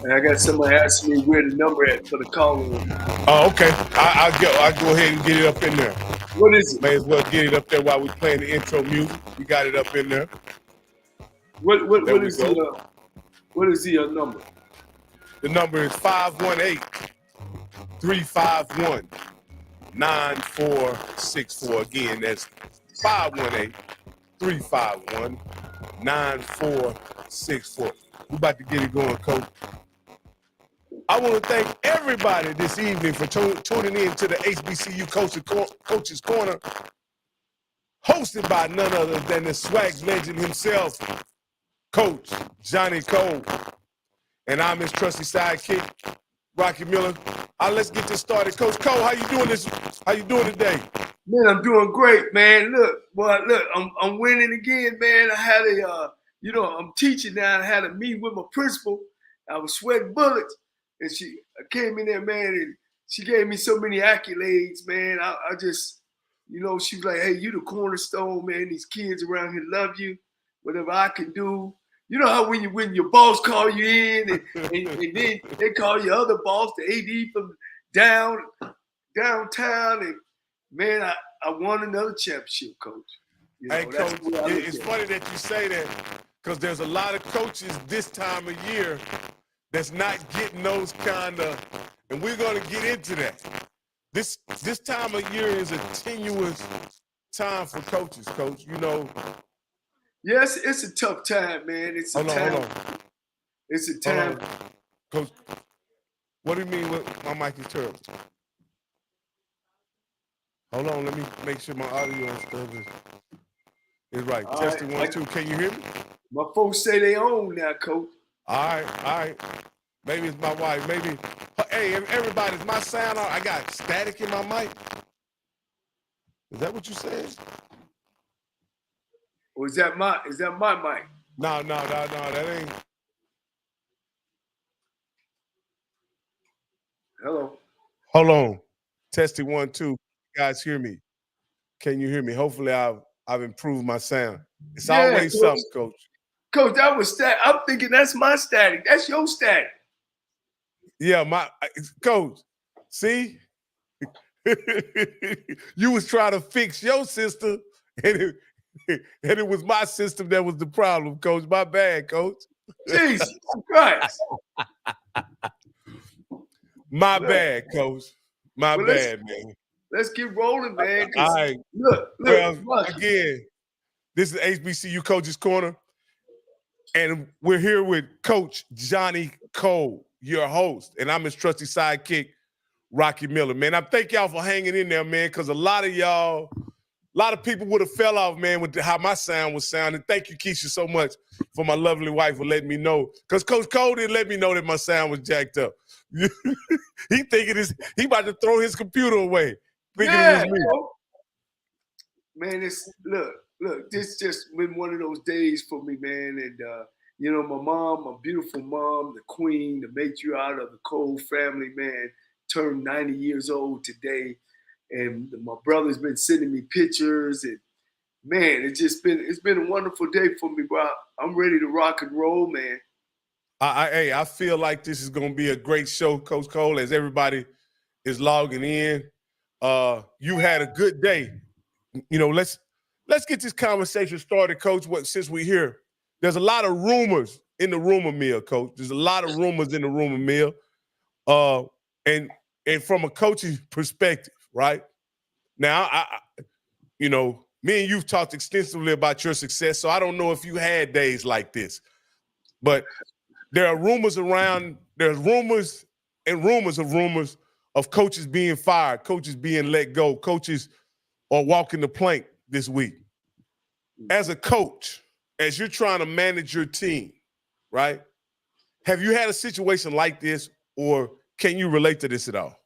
And I got somebody asking me where the number at for the caller. Oh, okay. I'll go ahead and get it up in there. What is it? May as well get it up there while we're playing the intro music. We got it up in there. What is the number? The number is 518-351-9464. Again, that's 518-351-9464. We're about to get it going, Coach. I want to thank everybody this evening for tuning in to the HBCU Coach's Corner, hosted by none other than the swag legend himself, Coach Johnnie Cole. And I'm his trusty sidekick, Rocky Miller. Let's get this started. Coach Cole, how you doing today? Man, I'm doing great, man. Look, I'm winning again, man. I had I'm teaching now. I had a meeting with my principal. I was sweating bullets. And I came in there, man, and she gave me so many accolades, man. I just, she was like, hey, you the cornerstone, man. These kids around here love you. Whatever I can do. You know how when your boss call you in and then they call your other boss, the AD from downtown, and man, I won another championship, Coach. Hey, Coach, it's funny that you say that because there's a lot of coaches this time of year that's not getting those kind of, and we're going to get into that. This time of year is a tenuous time for coaches, Coach. Yes, it's a tough time, man. Hold on. It's a time. Coach, what do you mean with my mic is terrible? Hold on, let me make sure my audio and stuff is right. Testing 1, 2. Can you hear me? My folks say they own now, Coach. All right. Maybe it's my wife. Maybe. Hey, everybody, is my sound on? I got static in my mic. Is that what you said? Or is that my mic? No, that ain't. Hello. Hold on. Testing 1, 2. You guys hear me? Can you hear me? Hopefully I've improved my sound. It's always Coach. Something, Coach. Coach, that was static. I'm thinking that's my static. That's your static. Yeah, Coach. See? You was trying to fix your system, and it was my system that was the problem, Coach. My bad, Coach. Jesus Christ. My bad, Coach. My bad, man. Let's get rolling, man. All right. Look. Again, this is HBCU Coach's Corner, and we're here with Coach Johnnie Cole, your host, and I'm his trusty sidekick, Rocky Miller. Man, I thank y'all for hanging in there, man, because a lot of people would have fell off, man, with how my sound was sounding. Thank you, Keisha, so much for my lovely wife for letting me know, because Coach Cole didn't let me know that my sound was jacked up. He he about to throw his computer away. Thinking it was me. Man, look, this just been one of those days for me, man. And my mom, my beautiful mom, the queen, the matriarch of the Cole family, man, turned 90 years old today. And my brother's been sending me pictures, and man, it's been a wonderful day for me, bro. I'm ready to rock and roll, man. I feel like this is gonna be a great show, Coach Cole, as everybody is logging in. You had a good day. Let's get this conversation started, Coach. Since we're here, there's a lot of rumors in the rumor mill, Coach. There's a lot of rumors in the rumor mill. And from a coaching perspective, right? Now, me and you've talked extensively about your success, so I don't know if you had days like this. But there are rumors around, there's rumors and rumors of coaches being fired, coaches being let go, coaches are walking the plank this week. As a coach, as you're trying to manage your team, right? Have you had a situation like this, or can you relate to this at all?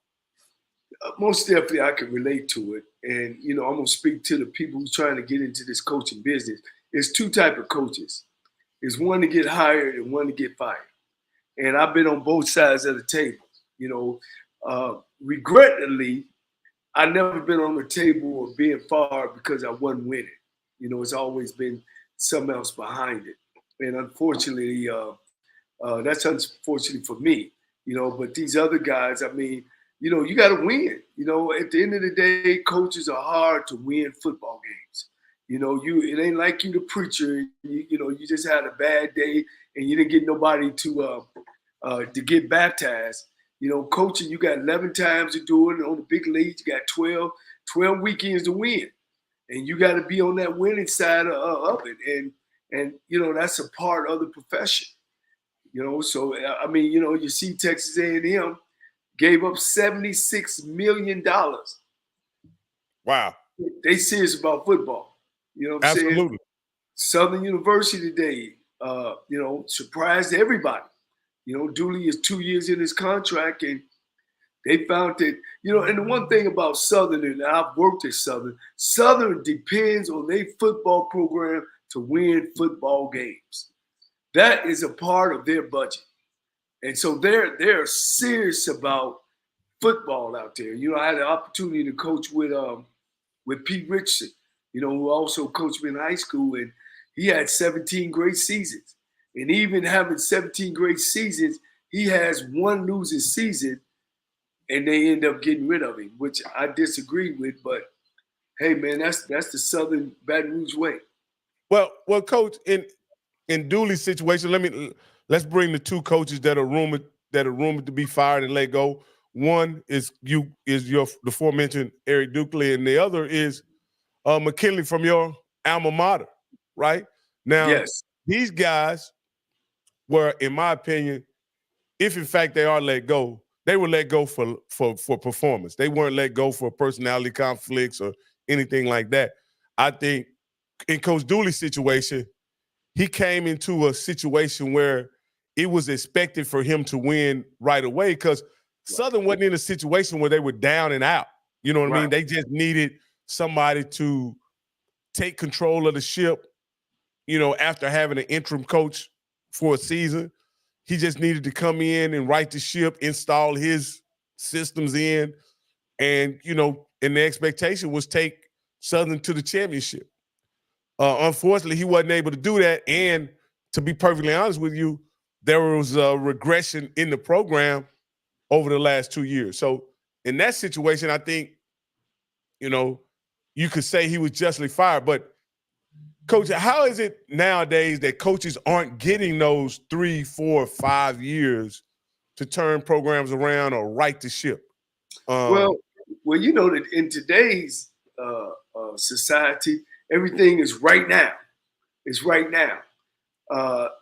Most definitely I can relate to it. And, I'm going to speak to the people who's trying to get into this coaching business. There's two types of coaches. There's one to get hired and one to get fired. And I've been on both sides of the table. regrettably, I never been on the table of being fired because I wasn't winning. It's always been something else behind it. And unfortunately, that's unfortunate for me. But these other guys, I mean, you got to win. At the end of the day, coaches are hard to win football games. It ain't like you the preacher. You just had a bad day and you didn't get nobody to get baptized. Coaching, you got 11 times to do it. On the big leagues, you got 12 weekends to win. And you got to be on that winning side of it. And that's a part of the profession. So, I mean, you see Texas A&M gave up $76 million. Wow. They serious about football. You know what I'm saying? Absolutely. Southern University today, surprised everybody. Dooley is 2 years in his contract, and they found that, and the one thing about Southern, and I've worked at Southern depends on their football program to win football games. That is a part of their budget. And so they're serious about football out there. I had the opportunity to coach with Pete Richardson, who also coached me in high school, and he had 17 great seasons. And even having 17 great seasons, he has one losing season, and they end up getting rid of him, which I disagree with. But hey, man, that's the Southern Baton Rouge way. Well, Coach, in Dooley's situation, let's bring the two coaches that are rumored to be fired and let go. One is the aforementioned Eric Dooley, and the other is McKinley from your alma mater, right? Now, yes. These guys were, in my opinion, if in fact they are let go, they were let go for performance. They weren't let go for personality conflicts or anything like that. I think in Coach Dooley's situation, he came into a situation where it was expected for him to win right away because Southern wasn't in a situation where they were down and out. You know what I mean? They just needed somebody to take control of the ship, after having an interim coach for a season. He just needed to come in and right the ship, install his systems in, and, and the expectation was take Southern to the championship. Unfortunately, he wasn't able to do that. And to be perfectly honest with you, there was a regression in the program over the last 2 years. So in that situation, I think, you could say he was justly fired. But, Coach, how is it nowadays that coaches aren't getting those 3, 4, 5 years to turn programs around or right the ship? Well, that in today's society, everything is right now. It's right now.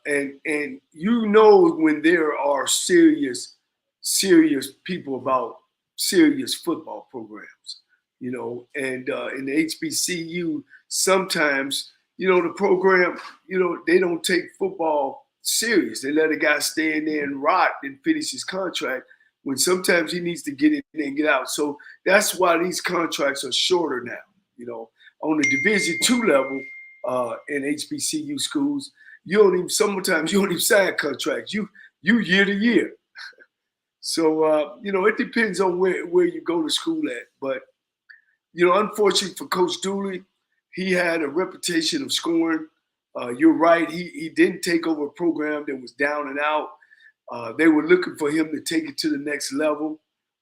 And when there are serious people about serious football programs, and in the HBCU, sometimes, the program, they don't take football serious. They let a guy stay in there and rot and finish his contract when sometimes he needs to get in and get out. So that's why these contracts are shorter now. On the Division II level in HBCU schools, sometimes you don't even sign contracts. You year to year. So it depends on where you go to school at. But unfortunately for Coach Dooley, he had a reputation of scoring. You're right. He didn't take over a program that was down and out. They were looking for him to take it to the next level,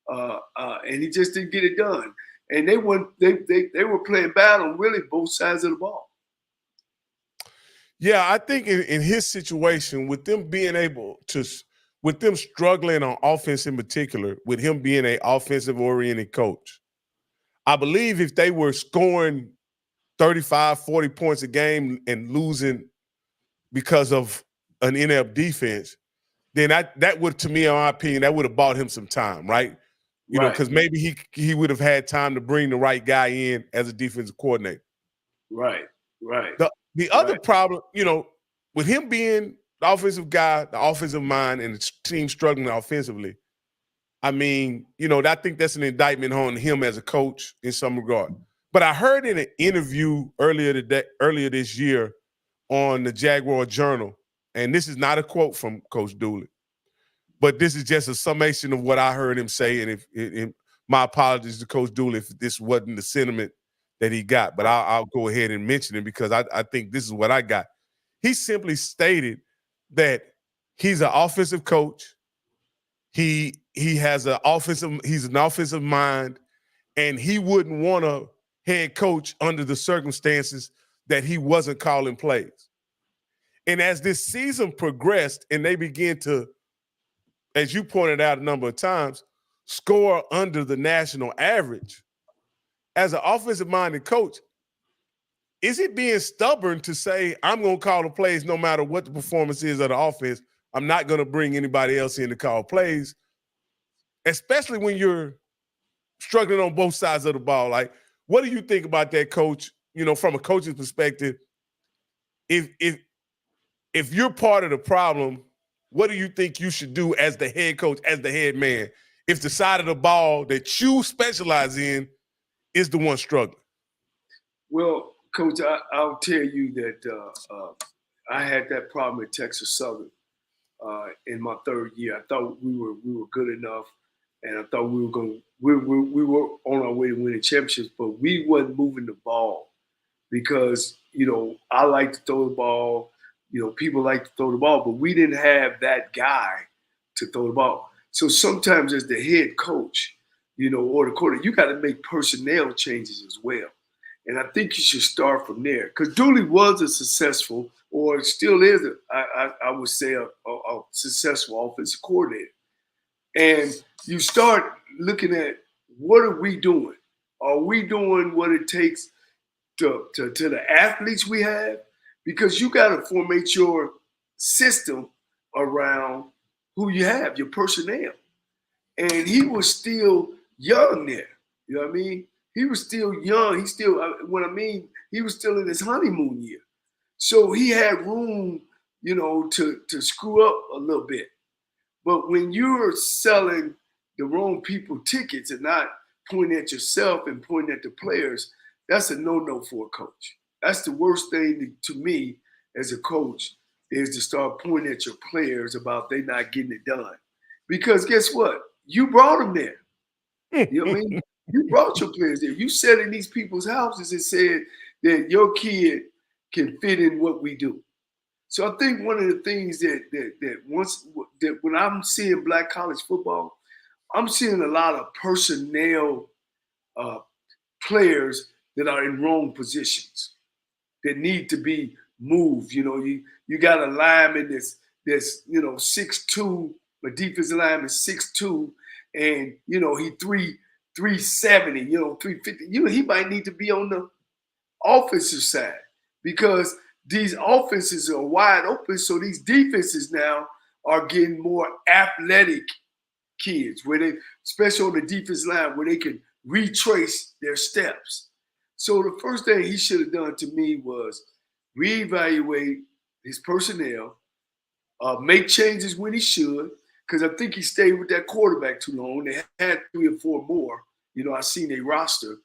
and he just didn't get it done. And they were playing bad on really both sides of the ball. Yeah, I think in his situation, with them struggling on offense in particular, with him being an offensive-oriented coach, I believe if they were scoring 35, 40 points a game and losing because of an inept defense, then that would, to me, in my opinion, that would have bought him some time, right? Because maybe he would have had time to bring the right guy in as a defensive coordinator. Right. The other problem, with him being the offensive guy, the offensive mind, and the team struggling offensively, I mean, I think that's an indictment on him as a coach in some regard. But I heard in an interview earlier this year on the Jaguar Journal, and this is not a quote from Coach Dooley, but this is just a summation of what I heard him say. And my apologies to Coach Dooley if this wasn't the sentiment that he got, but I'll go ahead and mention it because I think this is what I got. He simply stated that he's an offensive coach. He's an offensive mind, and he wouldn't want a head coach under the circumstances that he wasn't calling plays. And as this season progressed and they began to, as you pointed out a number of times, score under the national average, as an offensive-minded coach, is it being stubborn to say, I'm going to call the plays no matter what the performance is of the offense? I'm not going to bring anybody else in to call plays, especially when you're struggling on both sides of the ball. Like, what do you think about that, Coach? You know, from a coach's perspective, if you're part of the problem, what do you think you should do as the head coach, as the head man, if the side of the ball that you specialize in is the one struggling? Well, Coach, I'll tell you that I had that problem at Texas Southern in my third year. I thought we were good enough, and I thought we were on our way to winning championships, but we wasn't moving the ball because I like to throw the ball. People like to throw the ball, but we didn't have that guy to throw the ball. So sometimes as the head coach, or the quarterback, you got to make personnel changes as well. And I think you should start from there because Dooley was a successful, or still is, I would say, a successful offensive coordinator. And you start looking at what are we doing? Are we doing what it takes to the athletes we have? Because you got to formate your system around who you have, your personnel. And he was still young there. You know what I mean? He was still young. He was still in his honeymoon year. So he had room, to screw up a little bit. But when you're selling the wrong people tickets and not pointing at yourself and pointing at the players, that's a no-no for a coach. That's the worst thing to me as a coach is to start pointing at your players about they not getting it done. Because guess what? You brought them there. You know what I mean? You brought your players there. You sat in these people's houses and said that your kid can fit in what we do. So I think one of the things that when I'm seeing black college football, I'm seeing a lot of personnel players that are in wrong positions that need to be moved. You got a lineman that's 6'2", a defensive lineman 6'2", and he 370, 350. He might need to be on the offensive side because these offenses are wide open. So these defenses now are getting more athletic kids, where they, especially on the defense line, where they can retrace their steps. So the first thing he should have done to me was reevaluate his personnel, make changes when he should, because I think he stayed with that quarterback too long. They had 3 or 4 more. I seen a roster.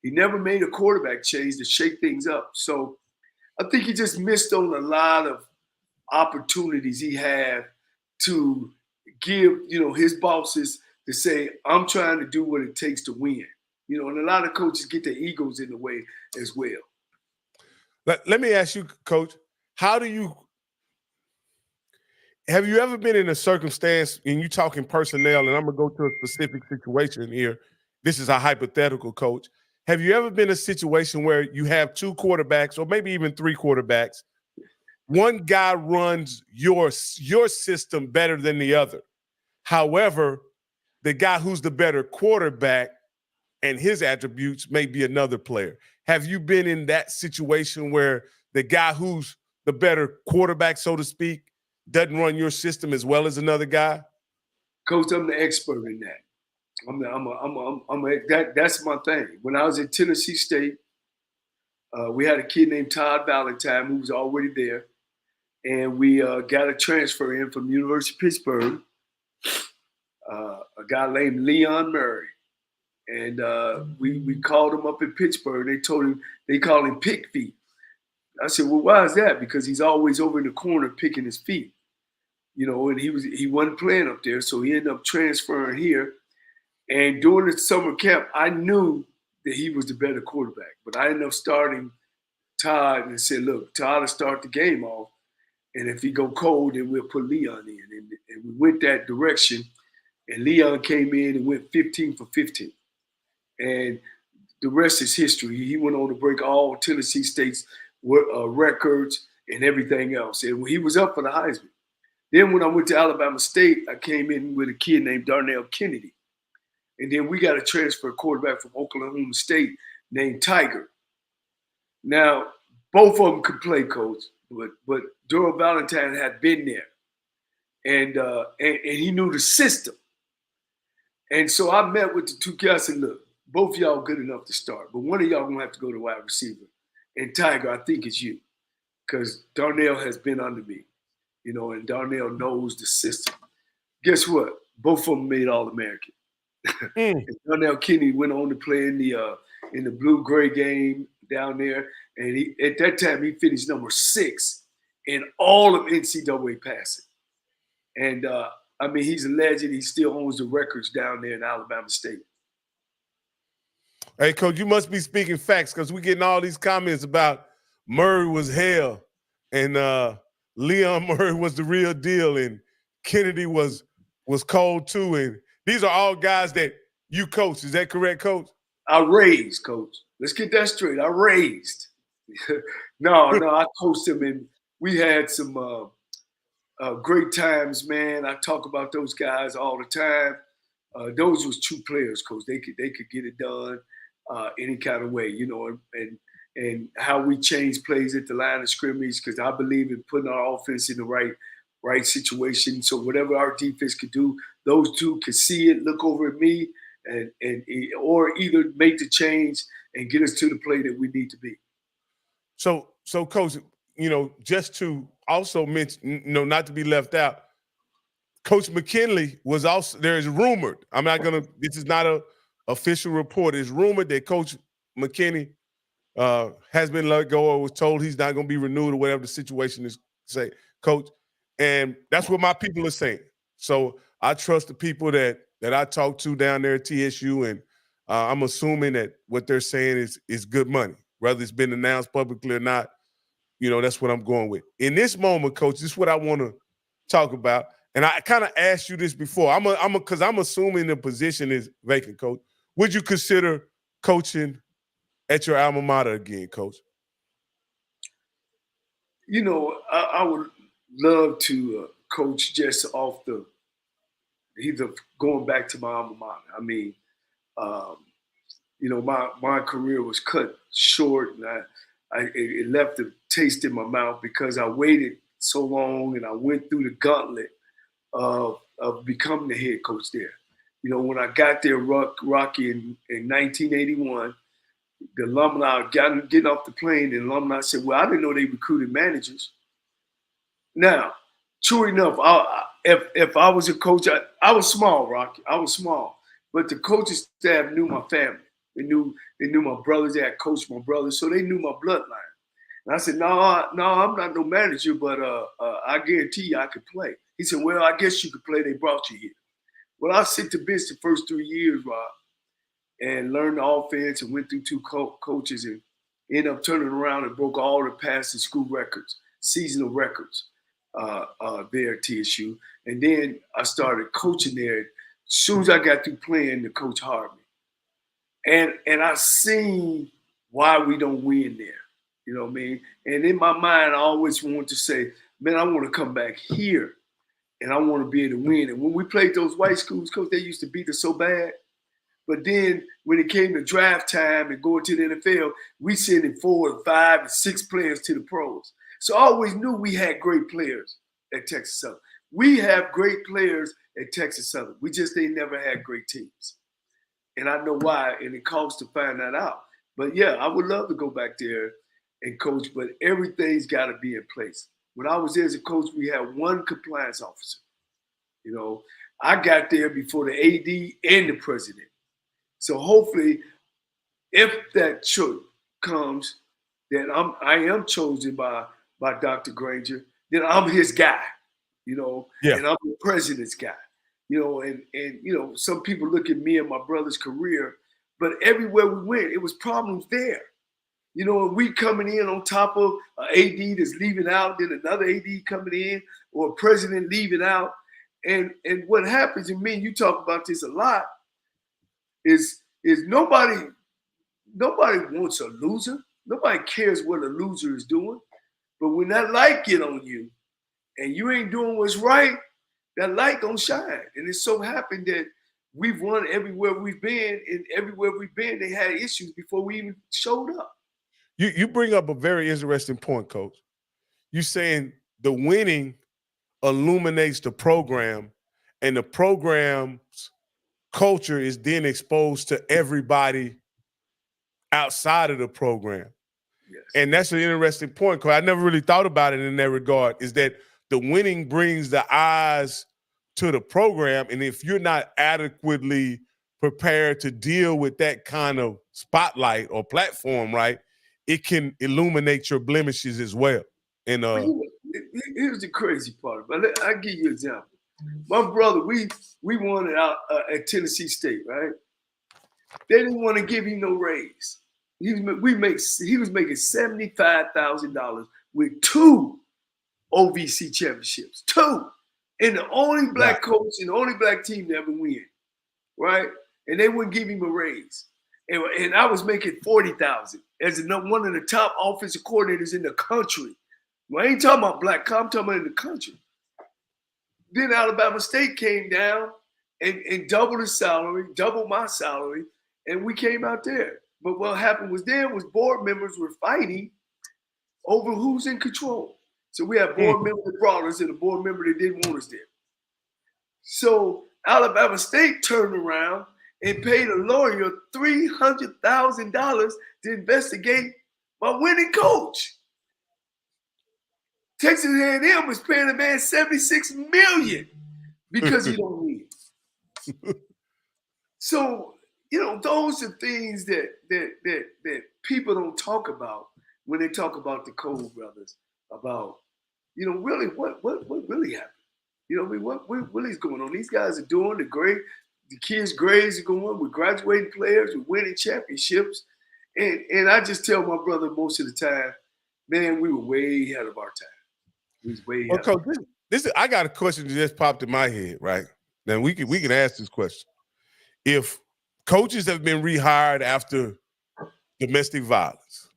He never made a quarterback change to shake things up. So I think he just missed on a lot of opportunities he had to give, his bosses to say, I'm trying to do what it takes to win. And a lot of coaches get their egos in the way as well. Let me ask you, Coach, have you ever been in a circumstance, and you're talking personnel, and I'm going to go to a specific situation here. This is a hypothetical, Coach. Have you ever been in a situation where you have 2 quarterbacks or maybe even 3 quarterbacks? One guy runs your system better than the other. However, the guy who's the better quarterback and his attributes may be another player. Have you been in that situation where the guy who's the better quarterback, so to speak, doesn't run your system as well as another guy? Coach, I'm the expert in that. That's my thing. When I was at Tennessee State, we had a kid named Todd Valentine who was already there, and we got a transfer in from University of Pittsburgh, a guy named Leon Murray. And we called him up in Pittsburgh. They call him Pick Feet. I said, well, why is that? Because he's always over in the corner picking his feet. And he wasn't playing up there, so he ended up transferring here. And during the summer camp, I knew that he was the better quarterback. But I ended up starting Todd and said, look, Todd will start the game off. And if he go cold, then we'll put Leon in. And we went that direction. And Leon came in and went 15 for 15. And the rest is history. He went on to break all Tennessee State's records and everything else. And he was up for the Heisman. Then when I went to Alabama State, I came in with a kid named Darnell Kennedy. And then we got a transfer quarterback from Oklahoma State named Tiger. Now, both of them could play, coach, but Durham Valentine had been there. And he knew the system. And so I met with the two guys and look, both of y'all good enough to start, but one of y'all gonna have to go to wide receiver. And Tiger, I think it's you, because Darnell has been under me, and Darnell knows the system. Guess what? Both of them made All-American. And Darnell Kennedy went on to play in the blue-gray game down there, and at that time he finished number 6 in all of NCAA passing. And he's a legend. He still owns the records down there in Alabama State. Hey, Coach, you must be speaking facts because we're getting all these comments about Murray was hell and Leon Murray was the real deal and Kennedy was cold too. And these are all guys that you coach. Is that correct, Coach? I raised, Coach. Let's get that straight. I raised. No, I coached him, and we had some great times, man. I talk about those guys all the time. Those was true players, Coach. They could get it done any kind of way, and how we change plays at the line of scrimmage, because I believe in putting our offense in the right situation. So whatever our defense could do, those two could see it, look over at me, and or either make the change and get us to the play that we need to be. So Coach, just to also mention, not to be left out, Coach McKinley was also, there is rumored, this is not an official report, it's rumored that Coach McKinney has been let go or was told he's not going to be renewed or whatever the situation is, say, Coach. And that's what my people are saying. So I trust the people that I talk to down there at TSU, and I'm assuming that what they're saying is good money, whether it's been announced publicly or not. That's what I'm going with. In this moment, Coach, this is what I want to talk about. And I kind of asked you this before. Because I'm assuming the position is vacant, Coach. Would you consider coaching at your alma mater again, Coach? I would love to coach just off either going back to my alma mater. My career was cut short, and it left a taste in my mouth because I waited so long and I went through the gauntlet of becoming the head coach there. When I got there, Rocky, in 1981, the alumni getting off the plane, the alumni said, well, I didn't know they recruited managers. Now, true enough, if I was a coach, I was small, Rocky. I was small. But the coaching staff knew my family. They knew my brothers. They had coached my brothers, so they knew my bloodline. And I said, no, I'm not no manager, but I guarantee you I could play. He said, well, I guess you could play. They brought you here. Well, I sit the bench the first 3 years, Rob, and learned the offense and went through 2 coaches and ended up turning around and broke all the passing school records, seasonal records there at TSU. And then I started coaching there. As soon as I got through playing, the coach hired me. And I seen why we don't win there. You know what I mean? And in my mind, I always wanted to say, man, I want to come back here and I want to be able to win. And when we played those white schools, Coach, they used to beat us so bad. But then when it came to draft time and going to the NFL, we sending 4, 5, and 6 players to the pros. So I always knew we had great players at Texas Southern. We have great players at Texas Southern. We just ain't never had great teams. And I know why, and it costs to find that out. But yeah, I would love to go back there and coach, but everything's got to be in place. When I was there as a coach, we had 1 compliance officer. I got there before the AD and the president. So hopefully, if that comes, that I am chosen by Dr. Granger, then I'm his guy, Yeah. And I'm the president's guy, and some people look at me and my brother's career, but everywhere we went, it was problems there. And we coming in on top of an AD that's leaving out, then another AD coming in, or a president leaving out. And what happens, and me and you talk about this a lot, is nobody wants a loser. Nobody cares what a loser is doing. But when that light get on you and you ain't doing what's right, that light gonna shine. And it so happened that we've won everywhere we've been, and everywhere we've been, they had issues before we even showed up. You bring up a very interesting point, Coach. You saying the winning illuminates the program, and the program's culture is then exposed to everybody outside of the program. Yes. And that's an interesting point, because I never really thought about it in that regard, is that the winning brings the eyes to the program, and if you're not adequately prepared to deal with that kind of spotlight or platform, right, it can illuminate your blemishes as well. And here's the crazy part. But I'll give you an example. My brother, we won it out at Tennessee State, right? They didn't want to give him no raise. He was making $75,000 with 2 OVC championships, 2, and the only black coach and the only black team to ever win, right? And they wouldn't give him a raise. And I was making $40,000 as one of the top offensive coordinators in the country. Well, I ain't talking about black, I'm talking about in the country. Then Alabama State came down and doubled his salary, doubled my salary, and we came out there. But what happened was board members were fighting over who's in control. So we had board members that brought us and a board member that didn't want us there. So Alabama State turned around and paid a lawyer $300,000 to investigate my winning coach. Texas A&M was paying a man $76 million because he don't win. So, those are things that people don't talk about when they talk about the Cole brothers, about, really what really happened. What really is going on? These guys are doing the kids' grades are going, we're graduating players, we're winning championships. And I just tell my brother most of the time, man, we were way ahead of our time. We was way ahead. Coach, I got a question that just popped in my head, right? Now we can ask this question. If coaches have been rehired after domestic violence,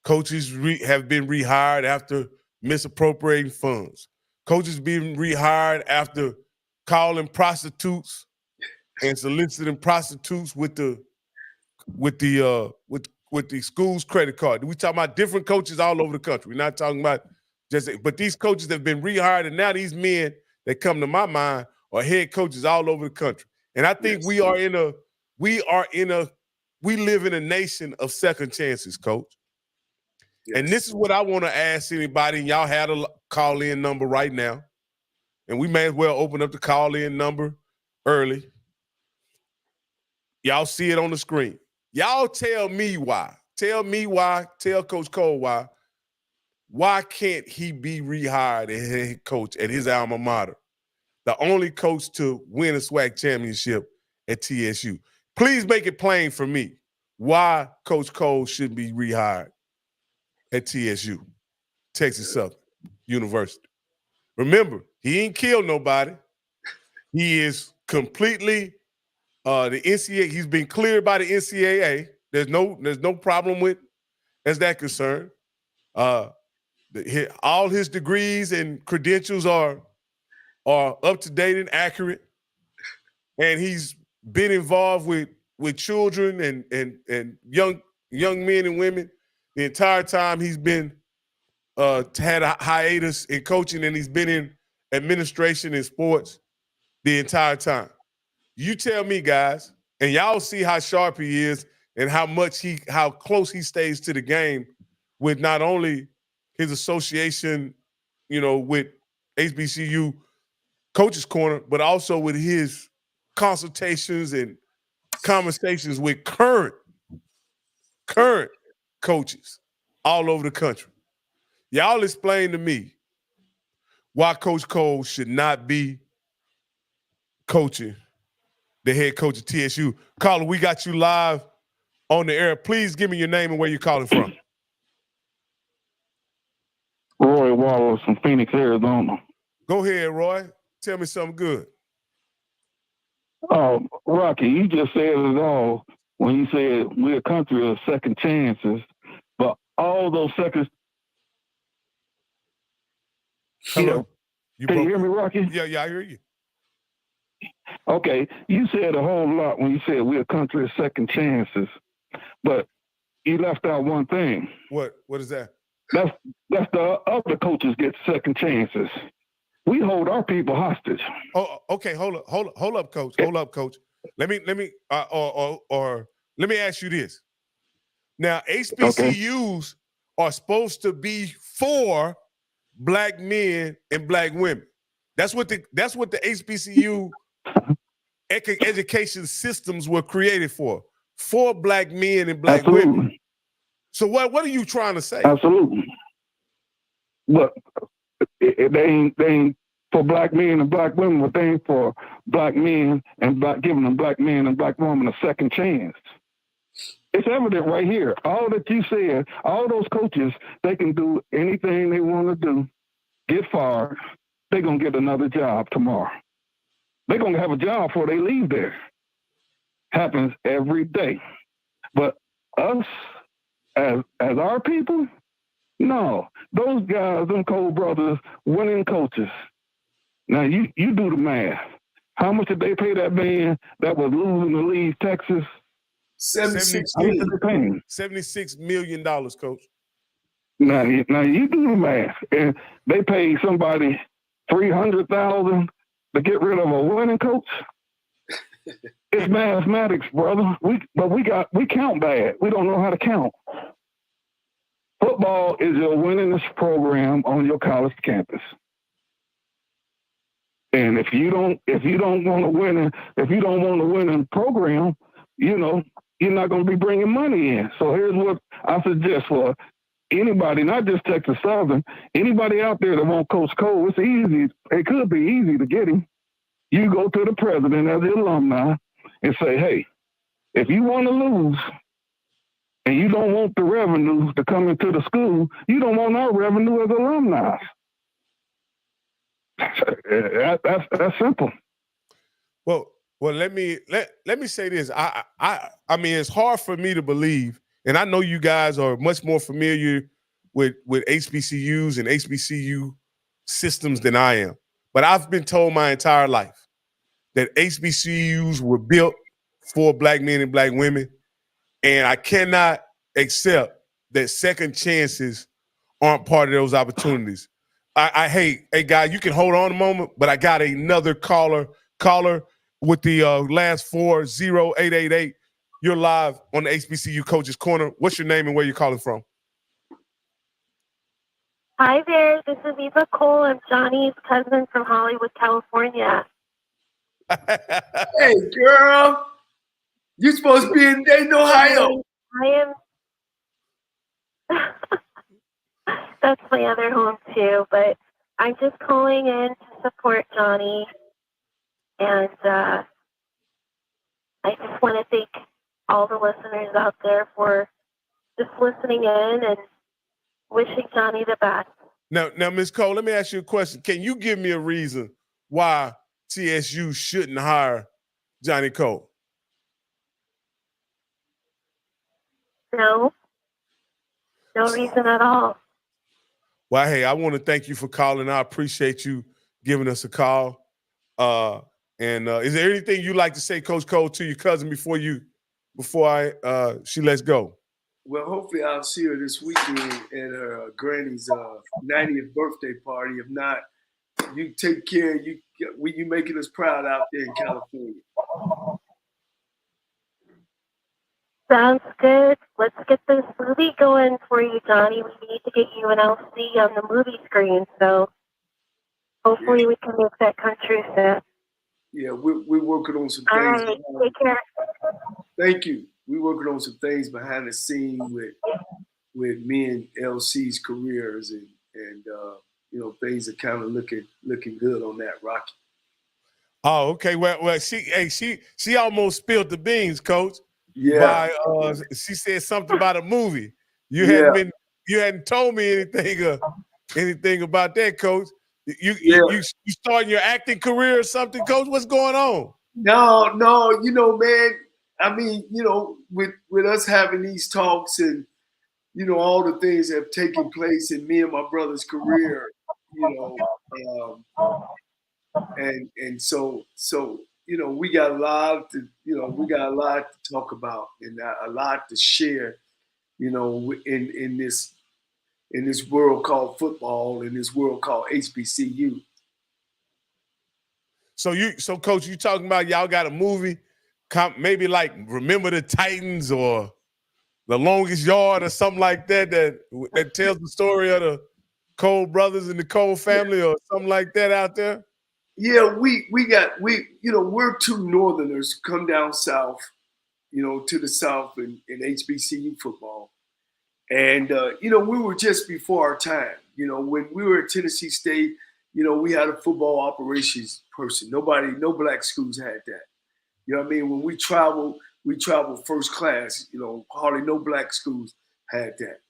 coaches have been rehired after misappropriating funds, coaches being rehired after calling prostitutes and soliciting prostitutes with the school's credit card. We talking about different coaches all over the country. We're not talking about but these coaches have been rehired, and now these men that come to my mind are head coaches all over the country. And I think we live in a nation of second chances, Coach. Yes. And this is what I want to ask anybody, and y'all had a call-in number right now, and we may as well open up the call-in number early. Y'all see it on the screen. Y'all tell me why. Tell me why. Tell Coach Cole why. Why can't he be rehired as head coach at his alma mater? The only coach to win a SWAC championship at TSU. Please make it plain for me why Coach Cole should be rehired at TSU, Texas Southern University. Remember, he ain't killed nobody. He is completely the NCAA. He's been cleared by the NCAA. There's no problem with as that concerned. All his degrees and credentials are up to date and accurate, and he's been involved with children and young men and women the entire time he's been had a hiatus in coaching, and he's been in administration and sports the entire time. You tell me, guys, and y'all see how sharp he is and how close he stays to the game with not only his association, with HBCU Coaches Corner, but also with his consultations and conversations with current coaches all over the country. Y'all explain to me why Coach Cole should not be coaching, the head coach of TSU. Caller, we got you live on the air. Please give me your name and where you're calling from. Roy Wallace from Phoenix, Arizona. Go ahead, Roy. Tell me something good. Rocky, you just said it all when you said we're a country of second chances, but all those seconds. Hello? Yeah. Can you hear me, Rocky? Yeah, I hear you. Okay, you said a whole lot when you said we're a country of second chances, but you left out one thing. What is that? That's the other coaches get second chances. We hold our people hostage. Oh, okay. Hold up, coach. Hold up, coach. Let me let me ask you this. Now, HBCUs are supposed to be for black men and black women. That's what the HBCU education systems were created for black men and black women. So what are you trying to say? Absolutely. But they ain't for black men and black women, but they ain't for black men and giving them black men and black women a second chance. It's evident right here. All that you said, all those coaches, they can do anything they want to do, get fired, they're going to get another job tomorrow. They're going to have a job before they leave there. Happens every day. But us, as our people, no. Those guys, them Cole brothers, winning coaches. Now, you do the math. How much did they pay that man that was losing to leave Texas? $76 million. $76 million, coach. Now you do the math. And they paid somebody $300,000 to get rid of a winning coach. It's mathematics, brother. We count bad. We don't know how to count. Football is your winningest program on your college campus. And if you don't want to win, if you don't want to win in program, you're not going to be bringing money in. So here's what I suggest for anybody, not just Texas Southern, anybody out there that wants Coach Cole, it's easy. It could be easy to get him. You go to the president as the alumni and say, hey, if you want to lose and you don't want the revenue to come into the school, you don't want our revenue as alumni. That's simple. Well, let me say this. I mean, it's hard for me to believe, and I know you guys are much more familiar with HBCUs and HBCU systems than I am. But I've been told my entire life that HBCUs were built for black men and black women, and I cannot accept that second chances aren't part of those opportunities. Hey, guy, you can hold on a moment, but I got another caller with the last 40888. You're live on the HBCU Coaches Corner. What's your name and where you're calling from? Hi there, this is Eva Cole. I'm Johnny's cousin from Hollywood, California. Hey, girl. You supposed to be in Dayton, Ohio. I am. That's my other home, too. But I'm just calling in to support Johnnie. And I just want to thank all the listeners out there for just listening in and wishing Johnnie the best. Now, Ms. Cole, let me ask you a question. Can you give me a reason why TSU shouldn't hire Johnnie Cole? No reason at all. Well, hey, I want to thank you for calling. I appreciate you giving us a call. And is there anything you'd like to say, Coach Cole, to your cousin before she lets go? Well, hopefully I'll see her this weekend at her granny's 90th birthday party. If not, you take care. You making us proud out there in California. Sounds good. Let's get this movie going for you, Johnnie. We need to get you an LC on the movie screen, so hopefully we can make that come true soon. Yeah, we're working on some All things. right, take care. Thank you. We're working on some things behind the scenes with me and LC's careers, and things are kind of looking good on that, Rocky. Oh, okay. Well, she almost spilled the beans, Coach. Yeah, By she said something about a movie. yeah, You hadn't told me anything about that, Coach. yeah. You starting your acting career or something, Coach? What's going on? No, man. I mean, with us having these talks and all the things that have taken place in me and my brother's career, and so we got a lot to talk about and a lot to share, in this world called football, in this world called HBCU. So Coach, you talking about y'all got a movie, maybe like Remember the Titans or The Longest Yard or something like that tells the story of the Cole brothers and the Cole family or something like that out there? Yeah, we're two Northerners come down south, to the south in HBCU football, and we were just before our time. When we were at Tennessee State, we had a football operations person. No black schools had that. You know what I mean? When we traveled first class. Hardly no black schools had that.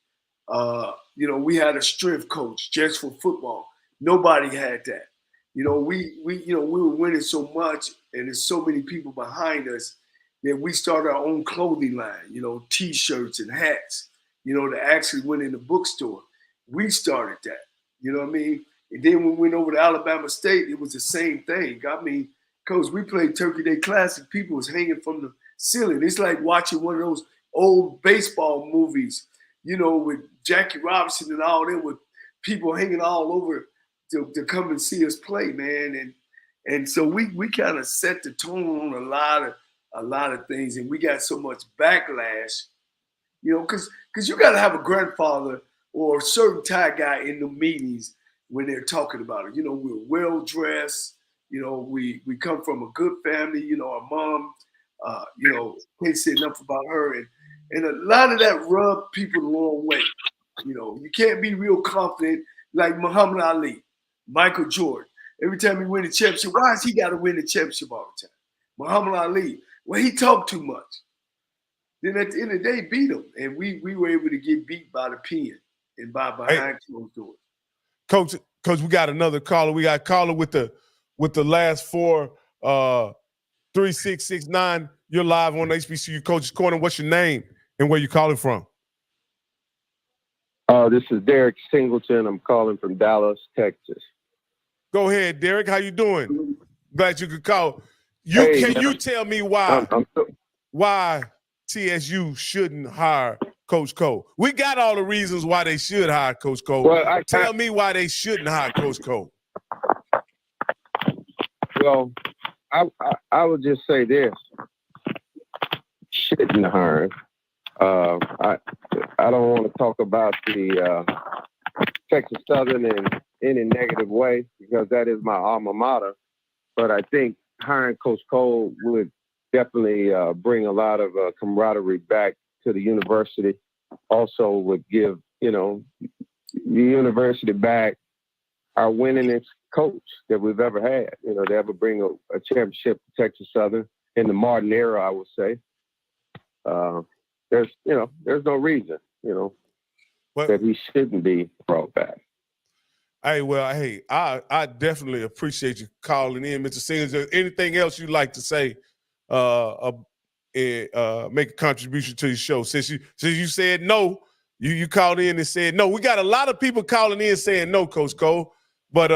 We had a strength coach just for football. Nobody had that. We were winning so much, and there's so many people behind us that we started our own clothing line. T-shirts and hats. That actually went in the bookstore. We started that. You know what I mean? And then when we went over to Alabama State, it was the same thing. I mean, Coach, we played Turkey Day Classic. People was hanging from the ceiling. It's like watching one of those old baseball movies, with Jackie Robinson and all them, with people hanging all over to come and see us play, man. And so we kind of set the tone on a lot of things, and we got so much backlash, because you got to have a grandfather or a certain tie guy in the meetings when they're talking about it. We're well dressed. We come from a good family. Our mom, can't say enough about her, and a lot of that rubbed people the wrong way. You can't be real confident like Muhammad Ali, Michael Jordan. Every time he win a championship, why has he got to win the championship all the time? Muhammad Ali, well, he talked too much. Then at the end of the day, beat him, and we were able to get beat by the pen and by behind closed doors. Coach, we got another caller. We got a caller with the last four 3669. You're live on HBCU Coach's Corner. What's your name and where you calling from? This is Derek Singleton. I'm calling from Dallas, Texas. Go ahead, Derek. How you doing? Glad you could call. Can you tell me why TSU shouldn't hire Coach Cole? We got all the reasons why they should hire Coach Cole. Well, tell me why they shouldn't hire Coach Cole. Well, I would just say this: shouldn't hire. I don't want to talk about the Texas Southern in any negative way because that is my alma mater. But I think hiring Coach Cole would definitely bring a lot of camaraderie back to the university. Also would give, the university back our winningest coach that we've ever had. To ever bring a championship to Texas Southern in the Martin era, I would say. There's no reason, that he shouldn't be brought back. I definitely appreciate you calling in, Mr. Singers. Is there anything else you'd like to say? Make a contribution to your show. Since you said no, you called in and said no. We got a lot of people calling in saying no, Coach Cole. But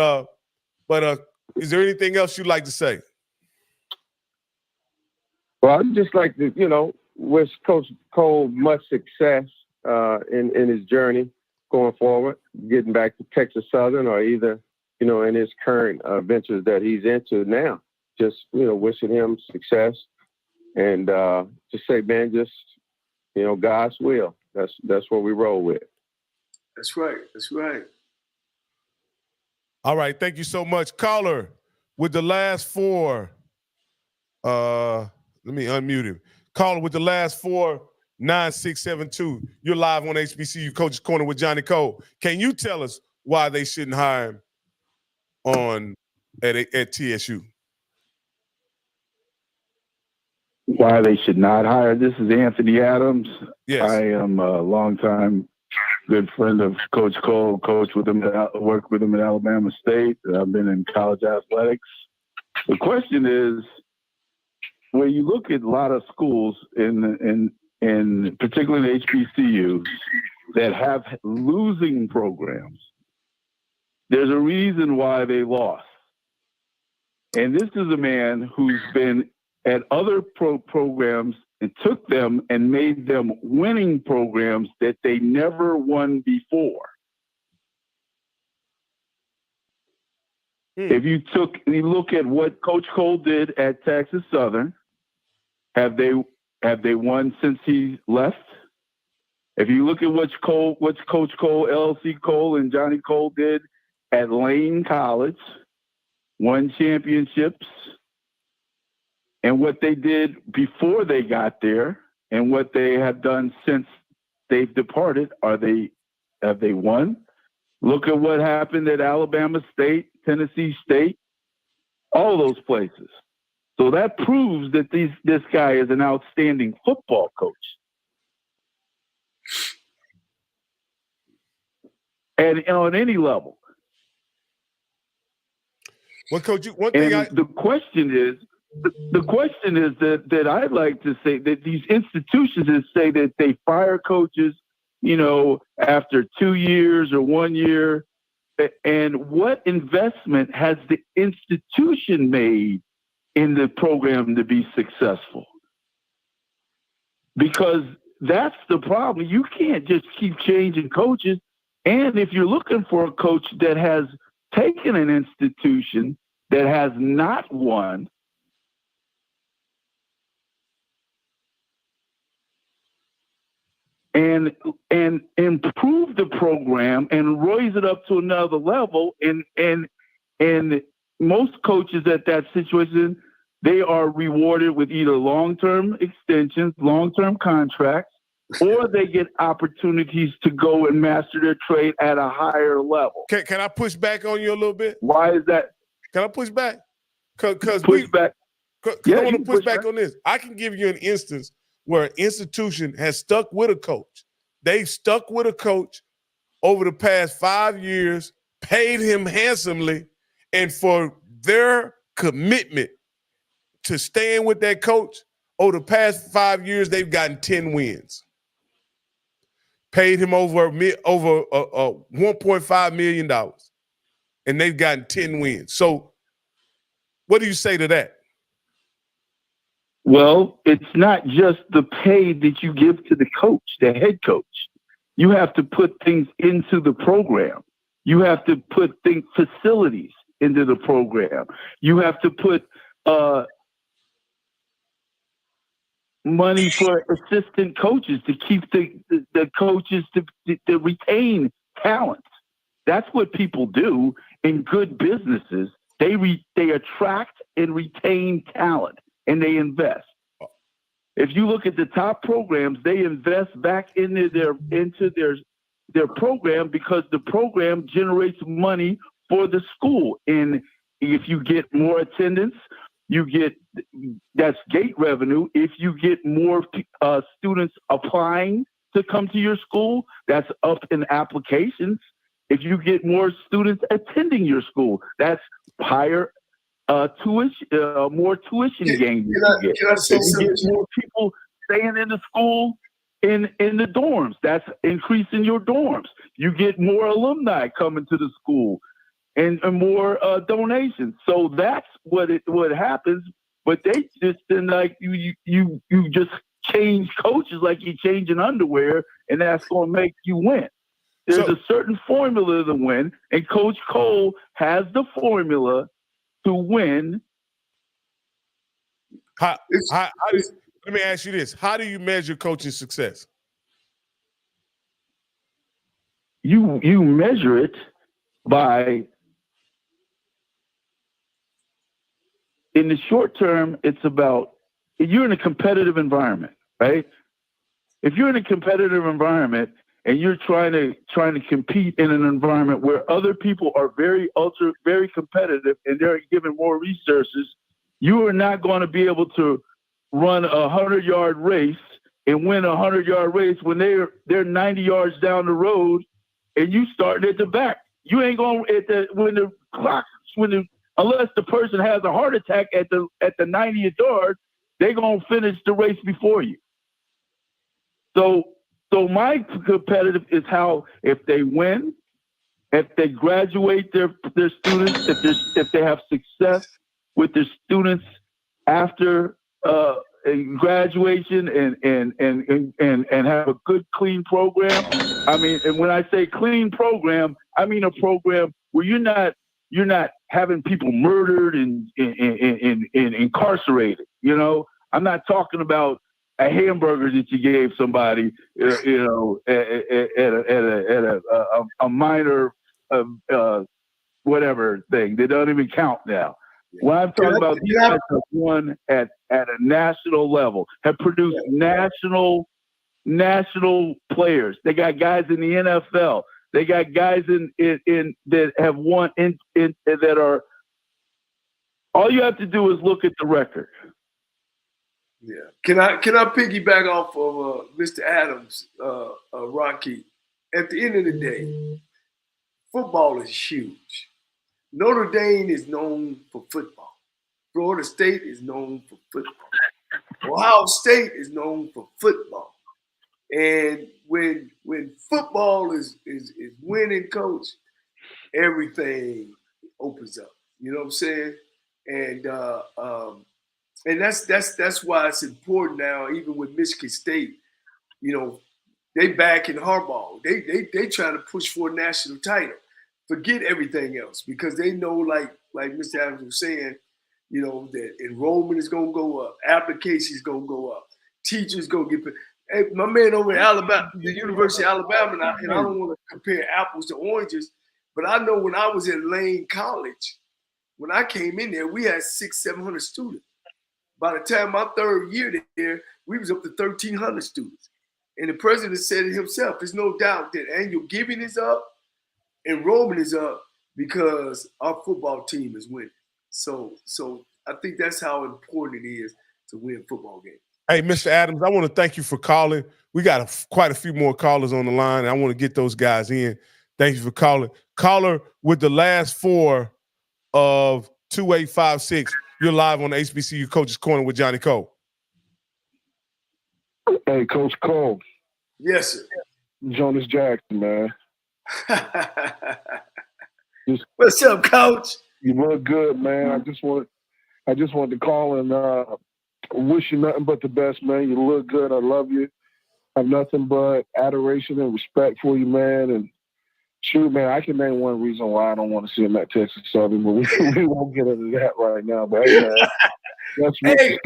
is there anything else you'd like to say? Well, I'd just like to, wish Coach Cole much success in his journey going forward, getting back to Texas Southern or either, in his current ventures that he's into now. Just, wishing him success and just say, man, just, God's will. That's what we roll with. That's right. That's right. All right. Thank you so much. Caller with the last four. Let me unmute him. Caller with the last four, 9672. You're live on HBCU Coach's Corner with Johnnie Cole. Can you tell us why they shouldn't hire him at TSU? why they should not hire. This is Anthony Adams. Yes. I am a longtime good friend of Coach Cole. Worked with him at Alabama State. I've been in college athletics. The question is, when you look at a lot of schools in particularly HBCUs that have losing programs, there's a reason why they lost. And this is a man who's been at other programs and took them and made them winning programs that they never won before. If you look at what Coach Cole did at Texas Southern, have they won since he left? If you look at what Coach Cole, LC Cole, and Johnnie Cole did at Lane College, won championships, and what they did before they got there, and what they have done since they've departed, have they won? Look at what happened at Alabama State, Tennessee State, all those places. So that proves that this guy is an outstanding football coach. And on any level. Well, Coach, the question is that I'd like to say that these institutions say that they fire coaches, after 2 years or 1 year. And what investment has the institution made in the program to be successful? Because that's the problem. You can't just keep changing coaches. And if you're looking for a coach that has taken an institution that has not won, and improve the program and raise it up to another level, and most coaches at that situation, they are rewarded with either long-term extensions, long-term contracts, or they get opportunities to go and master their trade at a higher level. Can I push back on you a little bit? Why is that? Can I push back? Because I want to push back on this. I can give you an instance where an institution has stuck with a coach. They've stuck with a coach over the past 5 years, paid him handsomely, and for their commitment to staying with that coach, over the past 5 years, they've gotten 10 wins. Paid him over $1.5 million, and they've gotten 10 wins. So what do you say to that? Well, it's not just the pay that you give to the coach, the head coach. You have to put things into the program. You have to put facilities into the program. You have to put money for assistant coaches to keep the coaches to retain talent. That's what people do in good businesses. They attract and retain talent. And they invest. If you look at the top programs, they invest back into their program because the program generates money for the school. And if you get more attendance, that's gate revenue. If you get more students applying to come to your school, that's up in applications. If you get more students attending your school, that's higher tuition, more tuition gains. You get more people staying in the school in the dorms. That's increasing your dorms. You get more alumni coming to the school and more donations. So that's what happens. But they just then you just change coaches like you change an underwear, and that's going to make you win. There's a certain formula to win, and Coach Cole has the formula to win. Let me ask you this. How do you measure coaching success? You measure it by, in the short term, it's about, you're in a competitive environment, right? If you're in a competitive environment and you're trying to compete in an environment where other people are very competitive and they're given more resources, you are not going to be able to run a 100-yard race and win a 100-yard race when they're 90 yards down the road and you starting at the back. You ain't going unless the person has a heart attack at the 90th yard, they're going to finish the race before you. So my competitive is how if they win, if they graduate their students, if they have success with their students after graduation and have a good clean program. I mean, and when I say clean program, I mean a program where you're not having people murdered and incarcerated. You know, I'm not talking about a hamburger that you gave somebody, at a minor whatever thing. They don't even count now. When I'm talking about these guys have won at a national level, have produced national players. They got guys in the NFL. They got guys in that have won in that are. All you have to do is look at the record. Yeah. Can I piggyback off of Mr. Adams, Rocky? At the end of the day, football is huge. Notre Dame is known for football. Florida State is known for football. Ohio State is known for football. And when football is winning, coach, everything opens up. You know what I'm saying? And that's why it's important now, even with Michigan State, you know, they back in Harbaugh. They trying to push for a national title. Forget everything else because they know, like Mr. Adams was saying, you know, that enrollment is gonna go up, applications gonna go up, teachers gonna get. Hey, my man over in Alabama, the University of Alabama, and I don't want to compare apples to oranges, but I know when I was at Lane College, when I came in there, we had 600-700 students. By the time my third year there, we was up to 1,300 students. And the president said it himself, there's no doubt that annual giving is up, enrollment is up because our football team is winning. So I think that's how important it is to win football games. Hey, Mr. Adams, I want to thank you for calling. We got quite a few more callers on the line, and I want to get those guys in. Thank you for calling. Caller with the last four of 2856. You're live on the HBCU Coach's Corner with Johnnie Cole. Hey, Coach Cole. Yes, sir. Jonas Jackson, man. What's up, Coach? You look good, man. I just wanted to call and wish you nothing but the best, man. You look good. I love you. I have nothing but adoration and respect for you, man. And shoot, man, I can name one reason why I don't want to see him at Texas Southern, but we won't get into that right now. But hey, man, that's hey,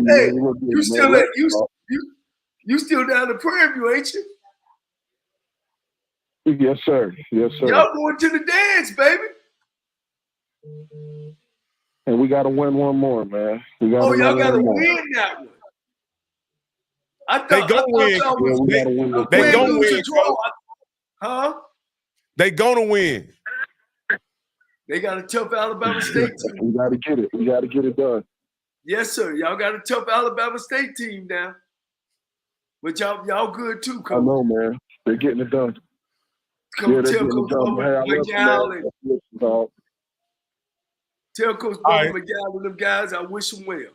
you still down the Prairie View, ain't you? Yes, sir. Yes, sir. Y'all going to the dance, baby. And we got to win one more, man. Y'all got to win that one. They gonna win. They gonna win. Huh? They gonna win. They got a tough Alabama State team. We got to get it. We got to get it done. Yes, sir. Y'all got a tough Alabama State team now. But y'all good too, Coach. I know, man. They're getting it done. Tell Coach McGowan. Tell Coach McGowan and them guys I wish them well.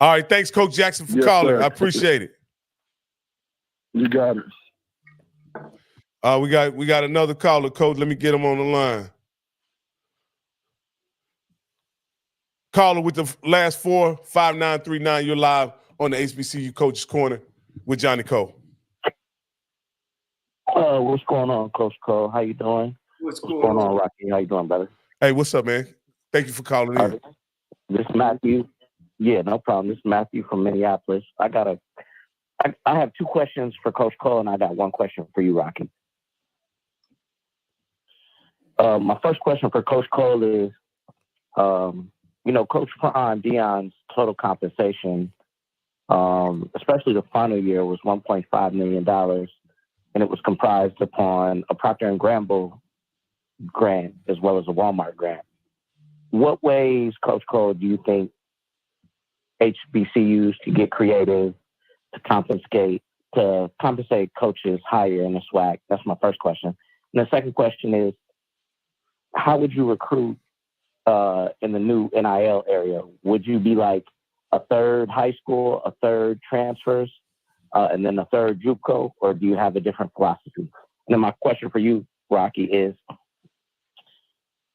All right, thanks, Coach Jackson, for calling. Sir. I appreciate it. You got it. We got another caller, Coach. Let me get him on the line. Caller with the last four, 5939. You're live on the HBCU Coach's Corner with Johnnie Cole. What's going on, Coach Cole? How you doing? What's going on, Rocky? How you doing, brother? Hey, what's up, man? Thank you for calling in. This is Matthew. Yeah, no problem. This is Matthew from Minneapolis. I have two questions for Coach Cole, and I got one question for you, Rocky. My first question for Coach Cole is, Coach Deion's total compensation, especially the final year, was $1.5 million, and it was comprised upon a Procter & Gamble grant as well as a Walmart grant. What ways, Coach Cole, do you think HBCUs to get creative to compensate coaches higher in the SWAC? That's my first question. And the second question is, how would you recruit in the new NIL area? Would you be like a third high school, a third transfers, and then a third JUCO, or do you have a different philosophy? And then my question for you, Rocky, is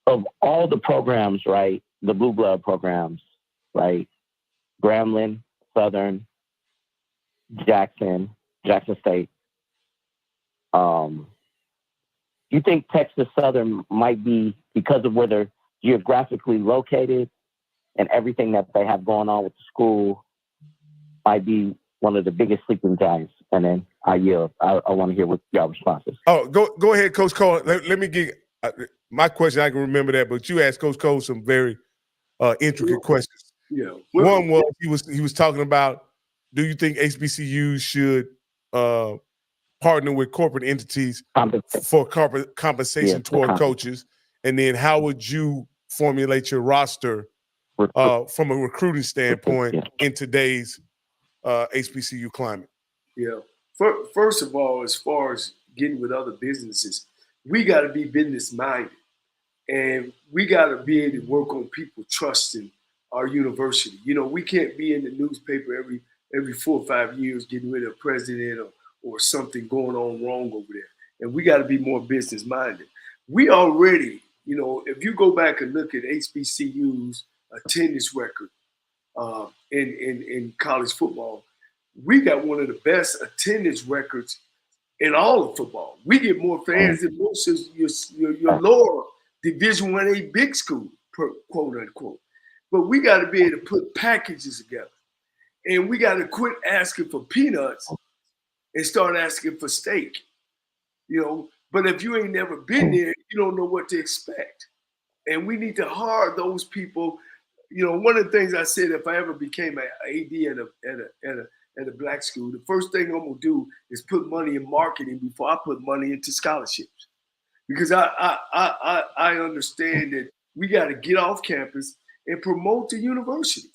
of all the programs, right, the blue blood programs, right, Grambling, Southern, Jackson State, you think Texas Southern might be, because of where they're geographically located and everything that they have going on with the school, might be one of the biggest sleeping giants? And then I yield. I want to hear what y'all responses. Oh, go ahead, Coach Cole. Let me get my question. I can remember that, but you asked Coach Cole some very intricate questions. Yeah. One was he was talking about, do you think HBCUs should partner with corporate entities for compensation toward coaches? And then how would you formulate your roster from a recruiting standpoint in today's HBCU climate? Yeah. First of all, as far as getting with other businesses, we got to be business minded, and we got to be able to work on people trusting our university. You know, we can't be in the newspaper every 4 or 5 years getting rid of a president or something going on wrong over there. And we got to be more business minded. We already, you know, if you go back and look at HBCU's attendance record in college football, we got one of the best attendance records in all of football. We get more fans than most of your lower Division I-A big school, quote unquote. But we got to be able to put packages together. And we got to quit asking for peanuts and start asking for steak. You know, but if you ain't never been there, you don't know what to expect. And we need to hire those people. You know, one of the things I said, if I ever became an AD at a black school, the first thing I'm gonna do is put money in marketing before I put money into scholarships, because I understand that we got to get off campus and promote the university.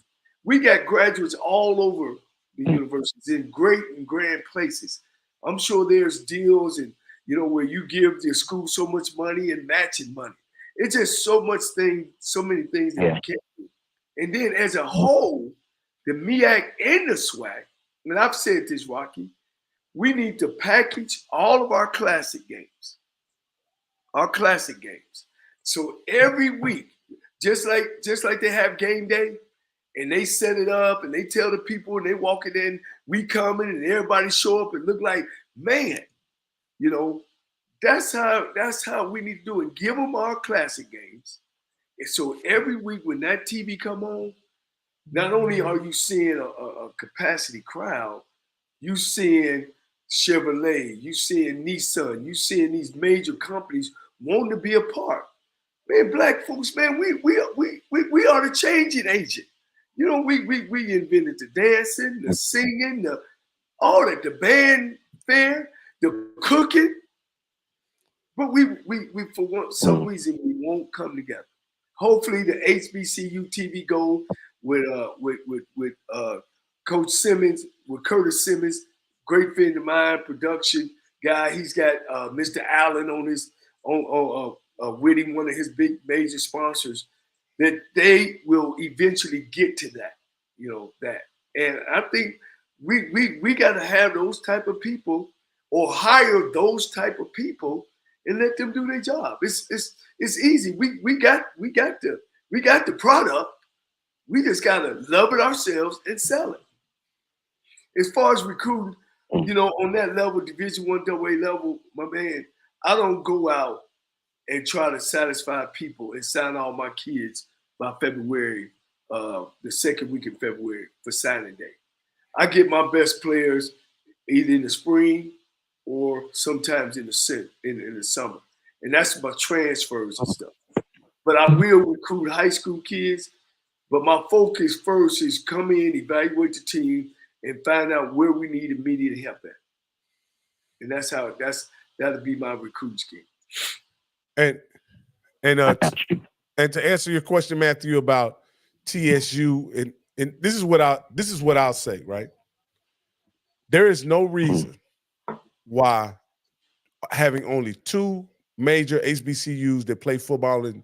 We got graduates all over the universities in great and grand places. I'm sure there's deals and, you know, where you give the school so much money and matching money. It's just so many things that we can't do. And then as a whole, the MEAC and the SWAC, and I've said this, Rocky, we need to package all of our classic games. So every week, just like they have game day, and they set it up and they tell the people and they walk it in, we coming, and everybody show up and look like, man, you know, that's how we need to do it. Give them our classic games. And so every week when that TV come on, not only are you seeing a capacity crowd, you seeing Chevrolet, you seeing Nissan, you seeing these major companies wanting to be a part. Man, black folks, man, we are the changing agent. You know, we invented the dancing, the singing, all that, the band fair, the cooking. But we for some reason we won't come together. Hopefully the HBCU TV go with Coach Simmons, with Curtis Simmons, great friend of mine, production guy. He's got Mr. Allen on his with him, one of his big major sponsors, that they will eventually get to that, you know, that. And I think we got to have those type of people, or hire those type of people and let them do their job. It's easy. We got the product. We just gotta love it ourselves and sell it. As far as recruiting, you know, on that level, Division I AA level, my man, I don't go out and try to satisfy people and sign all my kids by February, the second week in February for signing day. I get my best players either in the spring or sometimes in the summer. And that's my transfers and stuff. But I will recruit high school kids. But my focus first is come in, evaluate the team, and find out where we need immediate help at. And that'll be my recruit scheme. And to answer your question, Matthew, about TSU, and and this is what I'll say, right? There is no reason why having only 2 major HBCUs that play football in the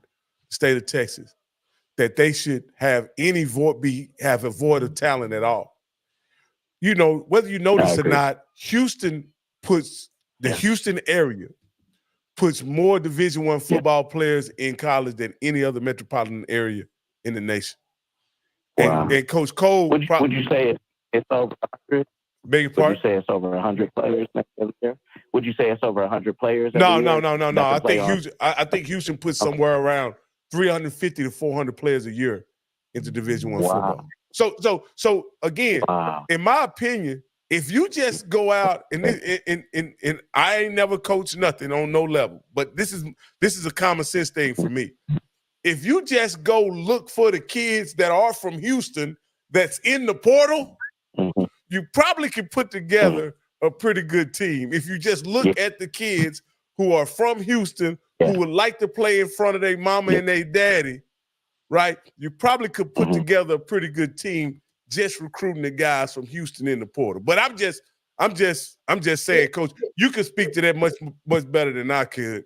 state of Texas, that they should have any have a void of talent at all. You know, whether you notice or not, Houston puts the Houston area puts more Division I football players in college than any other metropolitan area in the nation. Wow. And Coach Cole, would you say it's over 100? Beg your Would pardon? you say it's over 100 players next year? Would you say it's over 100 players? No. I think Houston puts somewhere around 350 to 400 players a year into Division I football. So again, in my opinion, if you just go out and I ain't never coached nothing on no level, but this is a common sense thing for me. If you just go look for the kids that are from Houston that's in the portal, you probably can put together a pretty good team. If you just look at the kids who are from Houston who would like to play in front of their mama and their daddy, right? You probably could put together a pretty good team just recruiting the guys from Houston in the portal. But I'm just saying, Coach, you could speak to that much better than I could.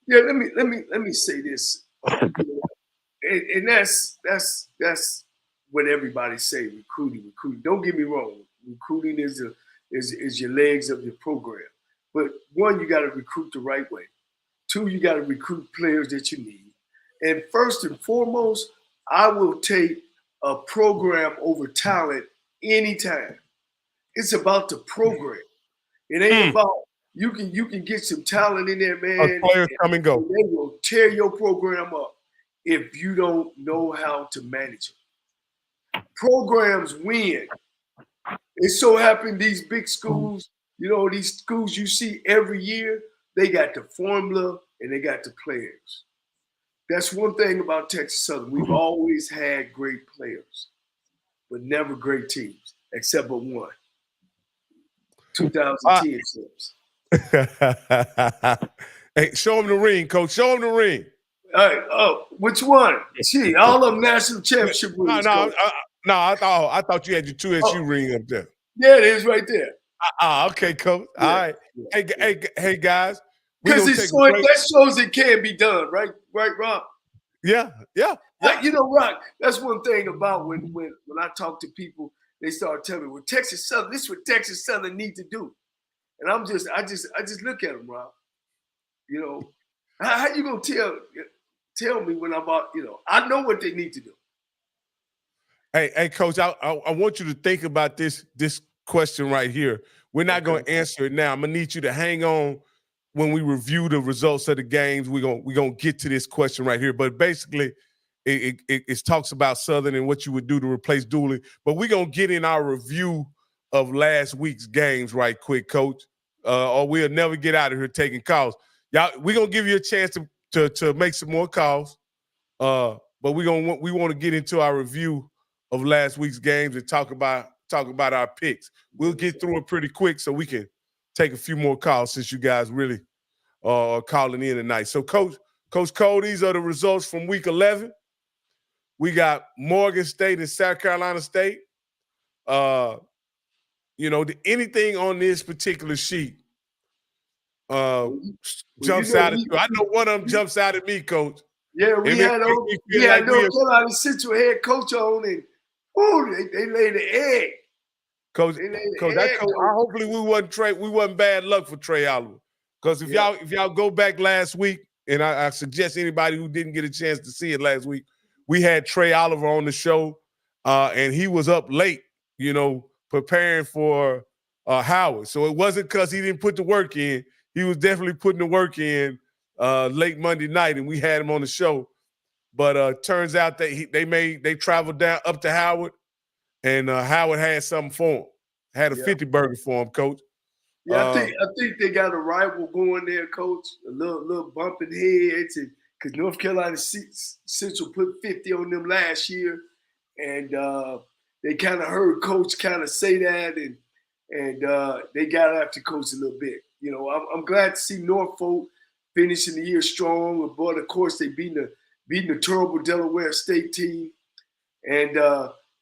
Yeah, let me say this. And that's what everybody say, recruiting. Don't get me wrong. Recruiting is your legs of your program. But 1, you got to recruit the right way. 2, you got to recruit players that you need. And first and foremost, I will take a program over talent anytime. It's about the program. It ain't about you can get some talent in there, man. Players come and go. They will tear your program up if you don't know how to manage them. Programs win. It so happened these big schools, you know, these schools you see every year, they got the formula and they got the players. That's one thing about Texas Southern. We've always had great players, but never great teams, except but one. 2010 Sims. Hey, show him the ring, Coach. Show him the ring. All right. Oh, which one? Gee, all of them national championship rings. No, I thought you had your 2 SU ring up there. Yeah, it is right there. Okay, Coach. Yeah. All right. Yeah. Hey, guys. Because that shows it can be done, right? Right, Rob? Yeah. You know, Rock, that's one thing about when I talk to people, they start telling me, well, Texas Southern, this is what Texas Southern need to do. And I just look at them, Rob. You know, how you gonna tell me when I'm about, you know, I know what they need to do. Hey, Coach, I want you to think about this question right here. We're not going to answer it now. I'm going to need you to hang on when we review the results of the games. We're going to get to this question right here. But basically, it talks about Southern and what you would do to replace Dooley. But we're going to get in our review of last week's games right quick, Coach, or we'll never get out of here taking calls. Y'all, we're going to give you a chance to make some more calls, but we want to get into our review of last week's games and talk about our picks. We'll get through it pretty quick so we can take a few more calls since you guys really are calling in tonight. So, Coach Cole, these are the results from Week 11. We got Morgan State and South Carolina State. Anything on this particular sheet jumps out at you. I know one of them jumps out at me, Coach. Yeah, we had North Carolina Central head coach on, and they laid the egg. Coach, hopefully we wasn't bad luck for Trey Oliver. Because if y'all go back last week, and I suggest anybody who didn't get a chance to see it last week, we had Trey Oliver on the show, and he was up late, preparing for Howard. So it wasn't because he didn't put the work in. He was definitely putting the work in late Monday night, and we had him on the show. But turns out that they traveled down up to Howard, and Howard had something for him. Had a 50 burger for him, Coach. Yeah, I think they got a rival going there, Coach. A little bumping heads, and because North Carolina Central put 50 on them last year, and they kind of heard Coach kind of say that, and they got after Coach a little bit. I'm glad to see Norfolk finishing the year strong, but of course they beating the terrible Delaware State team, and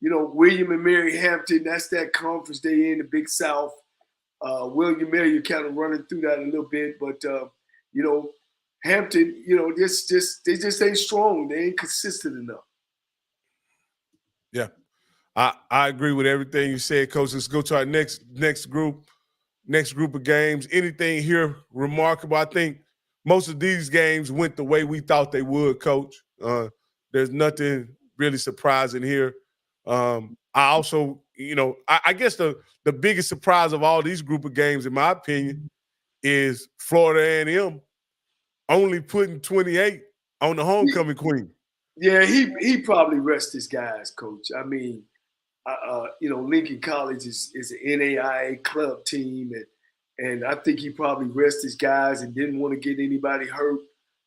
William and Mary Hampton, that's that conference they in, the Big South. William and Mary, you're kind of running through that a little bit, but Hampton, they just ain't strong. They ain't consistent enough. Yeah, I agree with everything you said, Coach. Let's go to our next group of games. Anything here remarkable? I think most of these games went the way we thought they would, Coach. There's nothing really surprising here. I also, I guess the biggest surprise of all these group of games, in my opinion, is Florida A&M only putting 28 on the homecoming queen. Yeah, he probably rests his guys, Coach. I mean, Lincoln College is an NAIA club team, and I think he probably rested his guys and didn't want to get anybody hurt.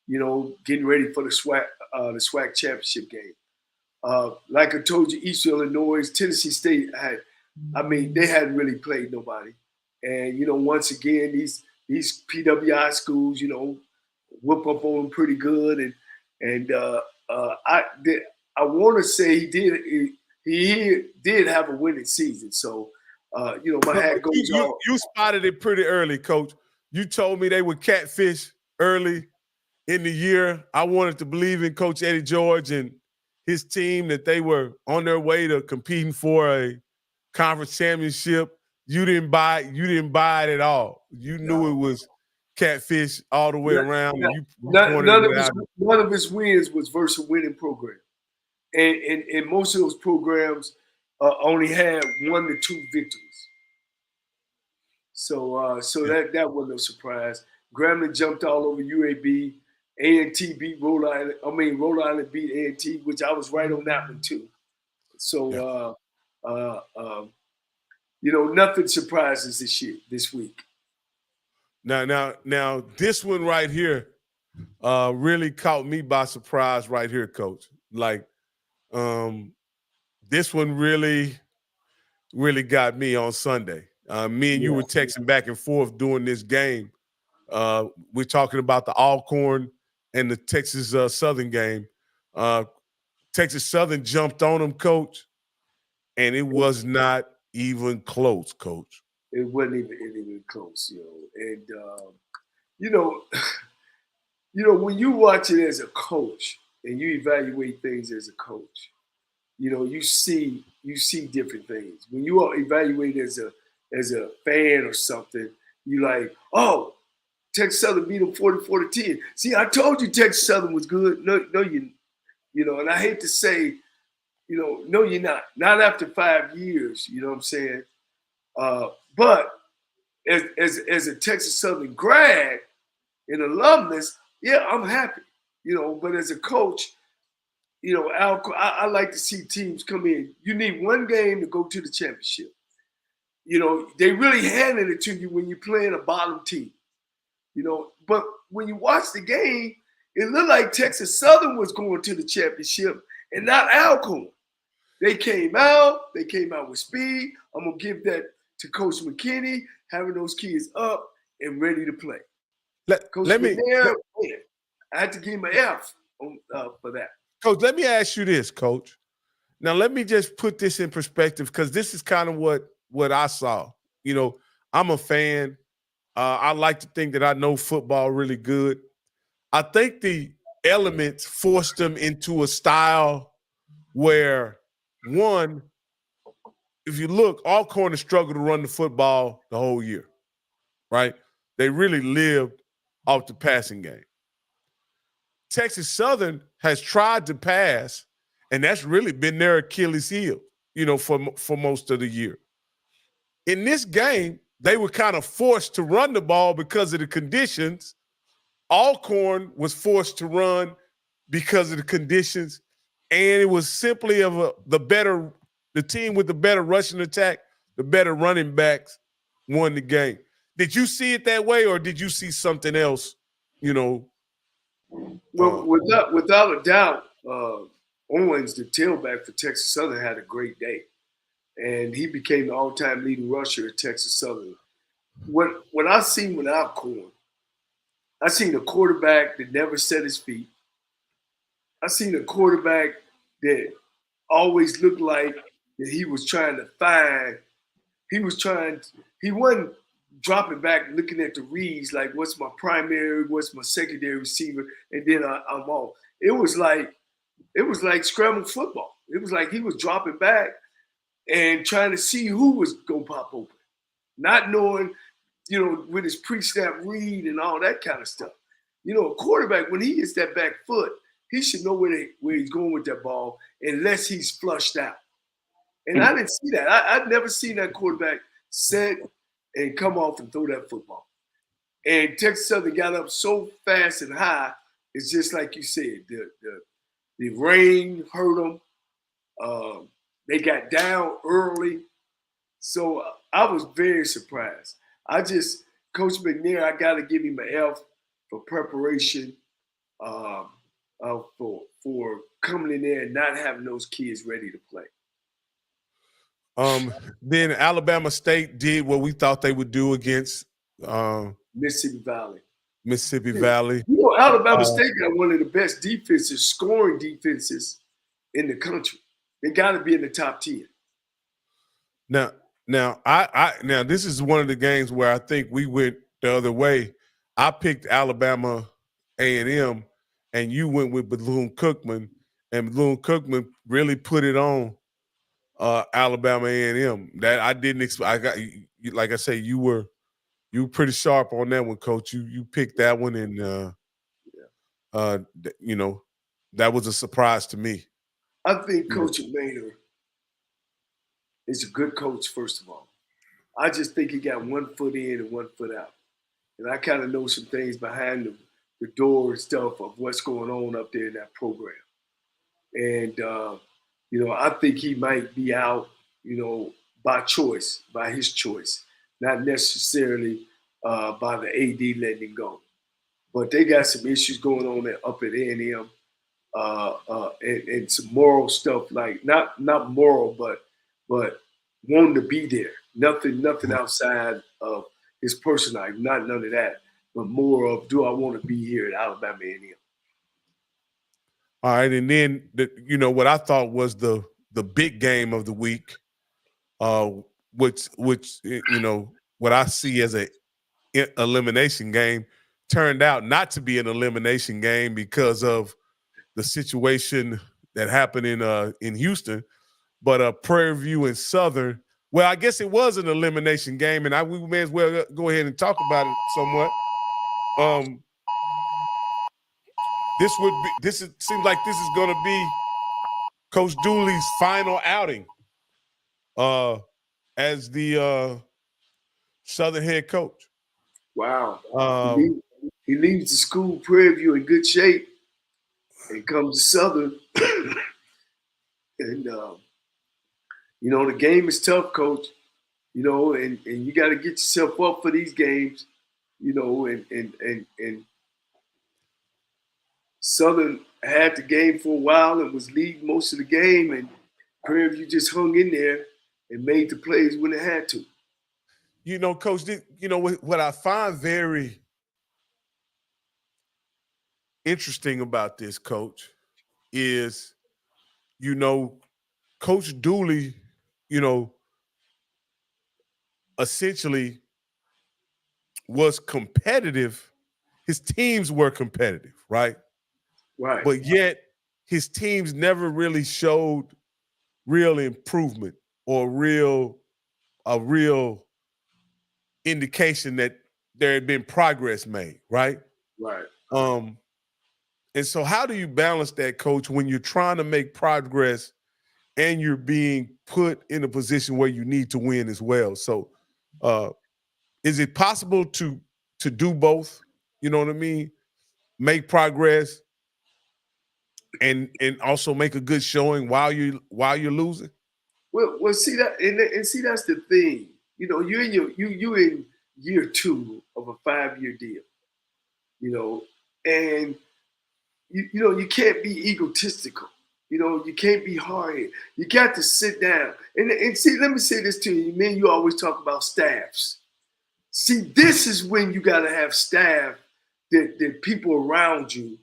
Getting ready for the SWAC championship game. Like I told you, East Illinois, Tennessee State they hadn't really played nobody, and once again these PWI schools, whip up on them pretty good, and I want to say he did have a winning season. So, my hat goes off. You spotted it pretty early, Coach. You told me they were catfish early in the year. I wanted to believe in Coach Eddie George and his team that they were on their way to competing for a conference championship. You didn't buy it at all. You knew it was catfish all the way around. None of his wins was versus a winning program. And most of those programs only had 1 to 2 victories. So that wasn't no surprise. Grambling jumped all over UAB. A&T beat Rhode Island. Rhode Island beat A&T, which I was right on that one too. So nothing surprises this week. Now, this one right here really caught me by surprise right here, Coach. Like, this one really, really got me on Sunday. Me and you were texting back and forth during this game. We're talking about the ALCORN and the Texas Southern game. Texas Southern jumped on them, Coach, and it was not even close, Coach. It wasn't even close, And when you watch it as a coach and you evaluate things as a coach, you see different things. When you are evaluated as a fan or something, you like, oh, Texas Southern beat them 44-10. See, I told you Texas Southern was good. No, and I hate to say, no, you're not. Not after 5 years, you know what I'm saying? But as a Texas Southern grad and alumnus, yeah, I'm happy. But as a coach, I like to see teams come in. You need one game to go to the championship. They really handed it to you when you're playing a bottom team. But when you watch the game, it looked like Texas Southern was going to the championship and not ALCORN. They came out with speed. I'm going to give that to Coach McKinney, having those kids up and ready to play. I had to give him an F for that. Coach, let me ask you this, Coach. Now, let me just put this in perspective because this is kind of what I saw. I'm a fan. I like to think that I know football really good. I think the elements forced them into a style where, one, if you look, ALCORN has struggled to run the football the whole year, right? They really lived off the passing game. Texas Southern has tried to pass, and that's really been their Achilles heel, for most of the year. In this game, they were kind of forced to run the ball because of the conditions. ALCORN was forced to run because of the conditions, and it was simply the team with the better rushing attack, the better running backs won the game. Did you see it that way, or did you see something else? Well, without a doubt, Owens, the tailback for Texas Southern, had a great day. And he became the all-time leading rusher at Texas Southern. What I seen with ALCORN, I seen a quarterback that never set his feet. I seen a quarterback that always looked like that he was trying to find. He wasn't dropping back, looking at the reads like, what's my primary, what's my secondary receiver, and then I'm off. It was like scrambled football. It was like he was dropping back and trying to see who was gonna pop open, not knowing, with his pre-snap read and all that kind of stuff. A quarterback, when he gets that back foot, he should know where he's going with that ball unless he's flushed out. And I didn't see that. I'd never seen that quarterback set and come off and throw that football. And Texas Southern got up so fast and high. It's just like you said, the rain hurt them. They got down early. So I was very surprised. Coach McNair, I got to give him an F for preparation, for coming in there and not having those kids ready to play. Then Alabama State did what we thought they would do against Mississippi Valley. Alabama State got one of the best defenses, scoring defenses in the country. They got to be in the top 10. Now this is one of the games where I think we went the other way. I picked Alabama A&M, and you went with Bethune-Cookman, and Bethune-Cookman really put it on Alabama A&M. That I didn't expect. Like I say, you were pretty sharp on that one, Coach. You picked that one, and that was a surprise to me. I think Coach Maynard is a good coach, first of all. I just think he got one foot in and one foot out. And I kind of know some things behind the door and stuff of what's going on up there in that program. And, I think he might be out, by his choice, not necessarily by the AD letting him go. But they got some issues going on up at A&M and some moral stuff, like not moral, but wanting to be there. Nothing outside of his personal life, not none of that, but more of, do I want to be here at Alabama A&M? All right, and then what I thought was the big game of the week, which what I see as a elimination game turned out not to be an elimination game because of the situation that happened in Houston, but Prairie View and Southern. Well, I guess it was an elimination game, and we may as well go ahead and talk about it somewhat. Seems like this is going to be Coach Dooley's final outing as the Southern head coach. Wow. He leaves the school Prairie View in good shape and comes to Southern. And, the game is tough, Coach, and you got to get yourself up for these games, and Southern had the game for a while and was leading most of the game, and Prairie View just hung in there and made the plays when it had to. Coach, what I find very interesting about this, Coach, is, Coach Dooley, essentially was competitive. His teams were competitive, right? Right. But yet his teams never really showed real improvement or a real indication that there had been progress made, right? Right. And so how do you balance that, Coach, when you're trying to make progress and you're being put in a position where you need to win as well? So is it possible to do both? You know what I mean? Make progress and also make a good showing while you're losing? Well, see that, and see that's the thing. You're in year 2 of a 5-year deal. And you can't be egotistical. You can't be hard-headed. You got to sit down and see. Let me say this to you, man. You always talk about staffs. See, this is when you got to have staff that people around you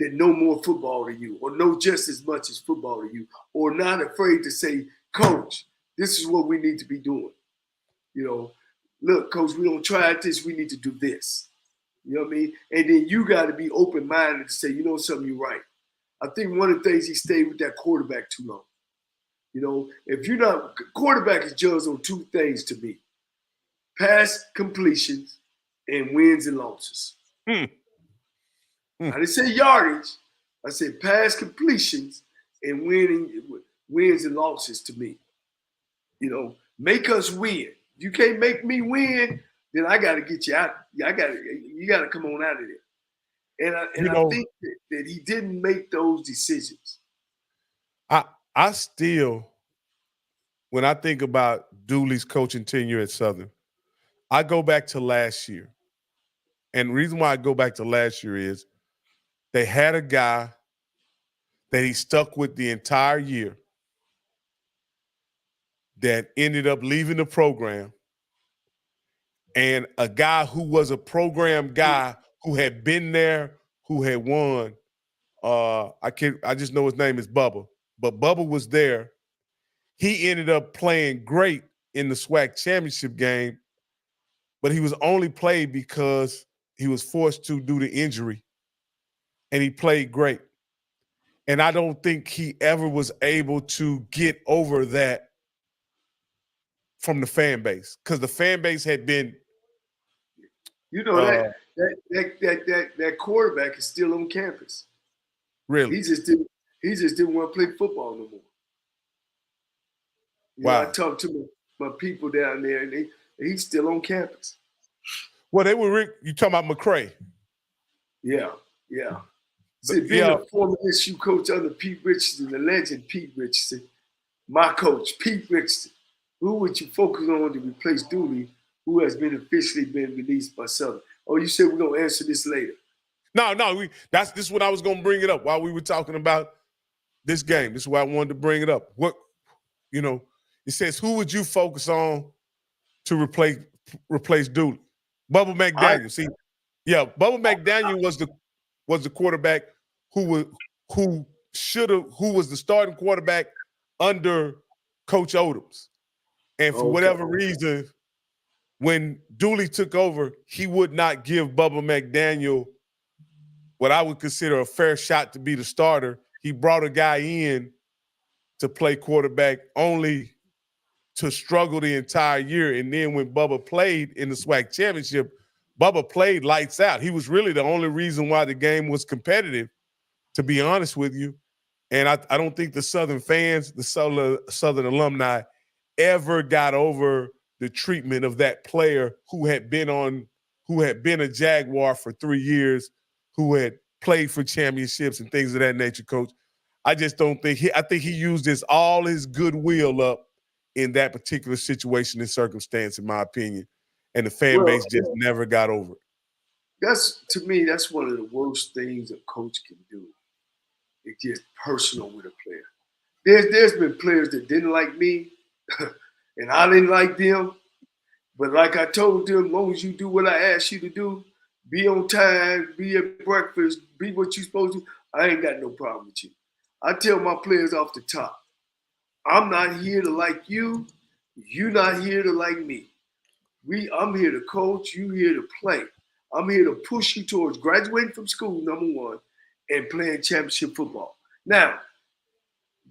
that know more football than you, or know just as much as football than you, or not afraid to say, Coach, this is what we need to be doing. You know, look, Coach, we don't try this. We need to do this. You know what I mean? And then you got to be open-minded to say, you know something, you're right. I think one of the things he stayed with that quarterback too long. You know, if you're not, quarterback is judged on two things to me: pass completions and wins and losses. I didn't say yardage. I said pass completions and wins and losses to me. You know, make us win. If you can't make me win, then I got to get you out. You got to come on out of there. And I think that he didn't make those decisions. I still, when I think about Dooley's coaching tenure at Southern, I go back to last year. And the reason why I go back to last year is they had a guy that he stuck with the entire year that ended up leaving the program, and a guy who was a program guy who had been there, who had won. I just know his name is Bubba, but Bubba was there. He ended up playing great in the SWAC championship game, but he was only played because he was forced to due to injury, and he played great. And I don't think he ever was able to get over that from the fan base, because the fan base had been, you know, that quarterback is still on campus. Really? He just didn't want to play football no more. Wow. I talked to my people down there, and he's still on campus. Well, you talking about McCray? Yeah. See, being a former SU coach under Pete Richardson, the legend Pete Richardson, my coach, Pete Richardson, who would you focus on to replace Dooley, who has been officially released by Southern? Oh, you said we're gonna answer this later. No, this is what I was gonna bring it up while we were talking about this game. This is why I wanted to bring it up. It says, who would you focus on to replace Dooley? Bubba McDaniel. Bubba McDaniel was the quarterback who was the starting quarterback under Coach Odoms. And for whatever reason, when Dooley took over, he would not give Bubba McDaniel what I would consider a fair shot to be the starter. He brought a guy in to play quarterback only to struggle the entire year. And then when Bubba played in the SWAC championship, Bubba played lights out. He was really the only reason why the game was competitive, to be honest with you. And I don't think the Southern fans, the Southern alumni, ever got over the treatment of that player who had been a Jaguar for 3 years, who had played for championships and things of that nature, Coach. I just don't think I think he used all his goodwill up in that particular situation and circumstance, in my opinion. And the fan base just never got over it. To me, that's one of the worst things a coach can do. It's just personal with a player. There's been players that didn't like me, and I didn't like them. But like I told them, as long as you do what I asked you to do, be on time, be at breakfast, be what you're supposed to, I ain't got no problem with you. I tell my players off the top, I'm not here to like you. You're not here to like me. I'm here to coach. You here to play. I'm here to push you towards graduating from school, number one, and playing championship football. Now,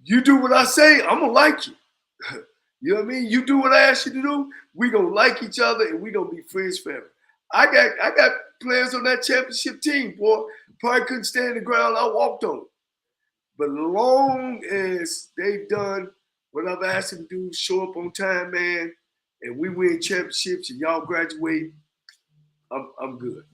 you do what I say, I'm gonna like you. You know what I mean? You do what I ask you to do, we gonna like each other and we gonna be friends forever. I got players on that championship team, boy, probably couldn't stand the ground I walked on. But long as they've done what I've asked them to do, show up on time, man, and we win championships and y'all graduate, I'm good.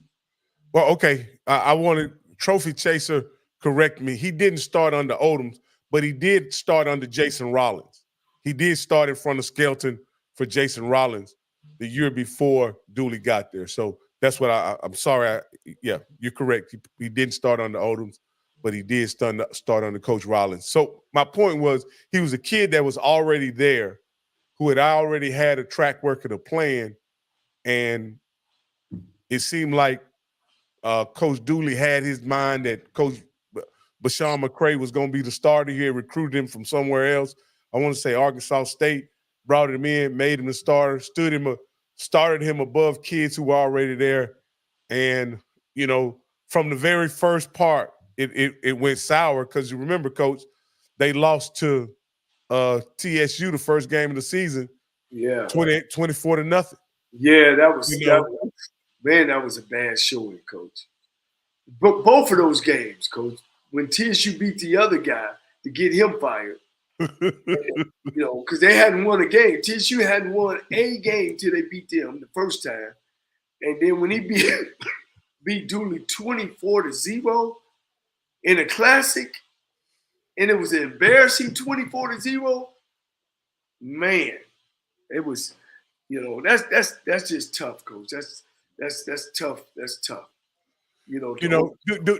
Well, okay. I wanted Trophy Chaser correct me. He didn't start under Odoms, but he did start under Jason Rollins. He did start in front of Skelton for Jason Rollins the year before Dooley got there. So that's what I'm sorry. Yeah, you're correct. He didn't start under Odoms, but he did start under Coach Rollins. So my point was, he was a kid that was already there, who had already had a track record of playing, and it seemed like Coach Dooley had his mind that Coach Bashawn McCray was going to be the starter here, recruited him from somewhere else. I want to say Arkansas State, brought him in, made him the starter, started him above kids who were already there. And, you know, from the very first part, it went sour because you remember, Coach, they lost to TSU the first game of the season, Yeah. 24-0. Yeah, that was, You know, that was a bad showing, Coach. But both of those games, Coach, when TSU beat the other guy to get him fired, you know, because they hadn't won a game. TSU hadn't won a game till they beat them the first time. And then when he beat Dooley 24-0 in a classic, and it was an embarrassing 24-0, man, it was, you know, that's just tough, Coach. That's tough. That's tough. You know,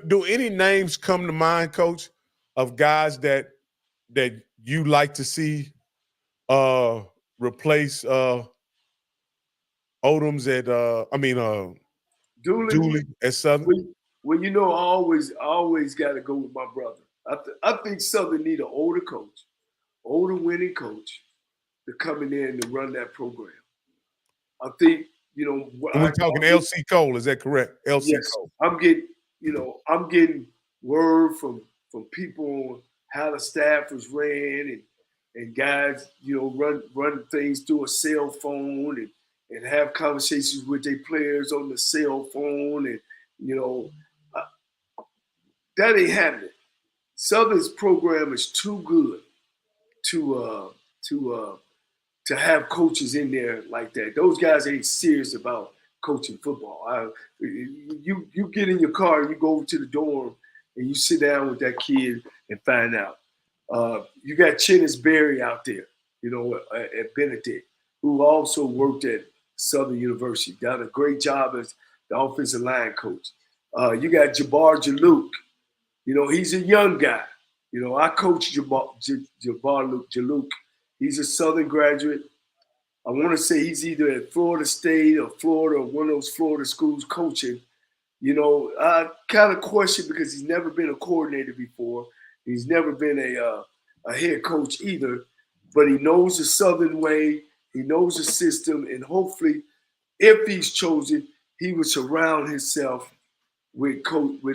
do any names come to mind, Coach, of guys that you like to see replace Odoms at Dooley at Southern? Well, you know, I always got to go with my brother. I think Southern need an older coach, older winning coach to come in there and to run that program. I think, you know, we're talking LC Cole, is that correct? LC yes, Cole. I'm getting word from people on how the staff was ran and guys, you know, run things through a cell phone and have conversations with their players on the cell phone, and you know, that ain't happening. Southern's program is too good to have coaches in there like that. Those guys ain't serious about coaching football. You get in your car, you go over to the dorm, and you sit down with that kid and find out. You got Chennis Berry out there, you know, at Benedict, who also worked at Southern University, done a great job as the offensive line coach. You got Jabbar Jaluk. You know, he's a young guy. You know, I coached Jabbar Jaluk. He's a Southern graduate. I want to say he's either at Florida State or Florida or one of those Florida schools coaching. You know, I kind of question because he's never been a coordinator before. He's never been a head coach either, but he knows the Southern way. He knows the system, and hopefully, if he's chosen, he would surround himself with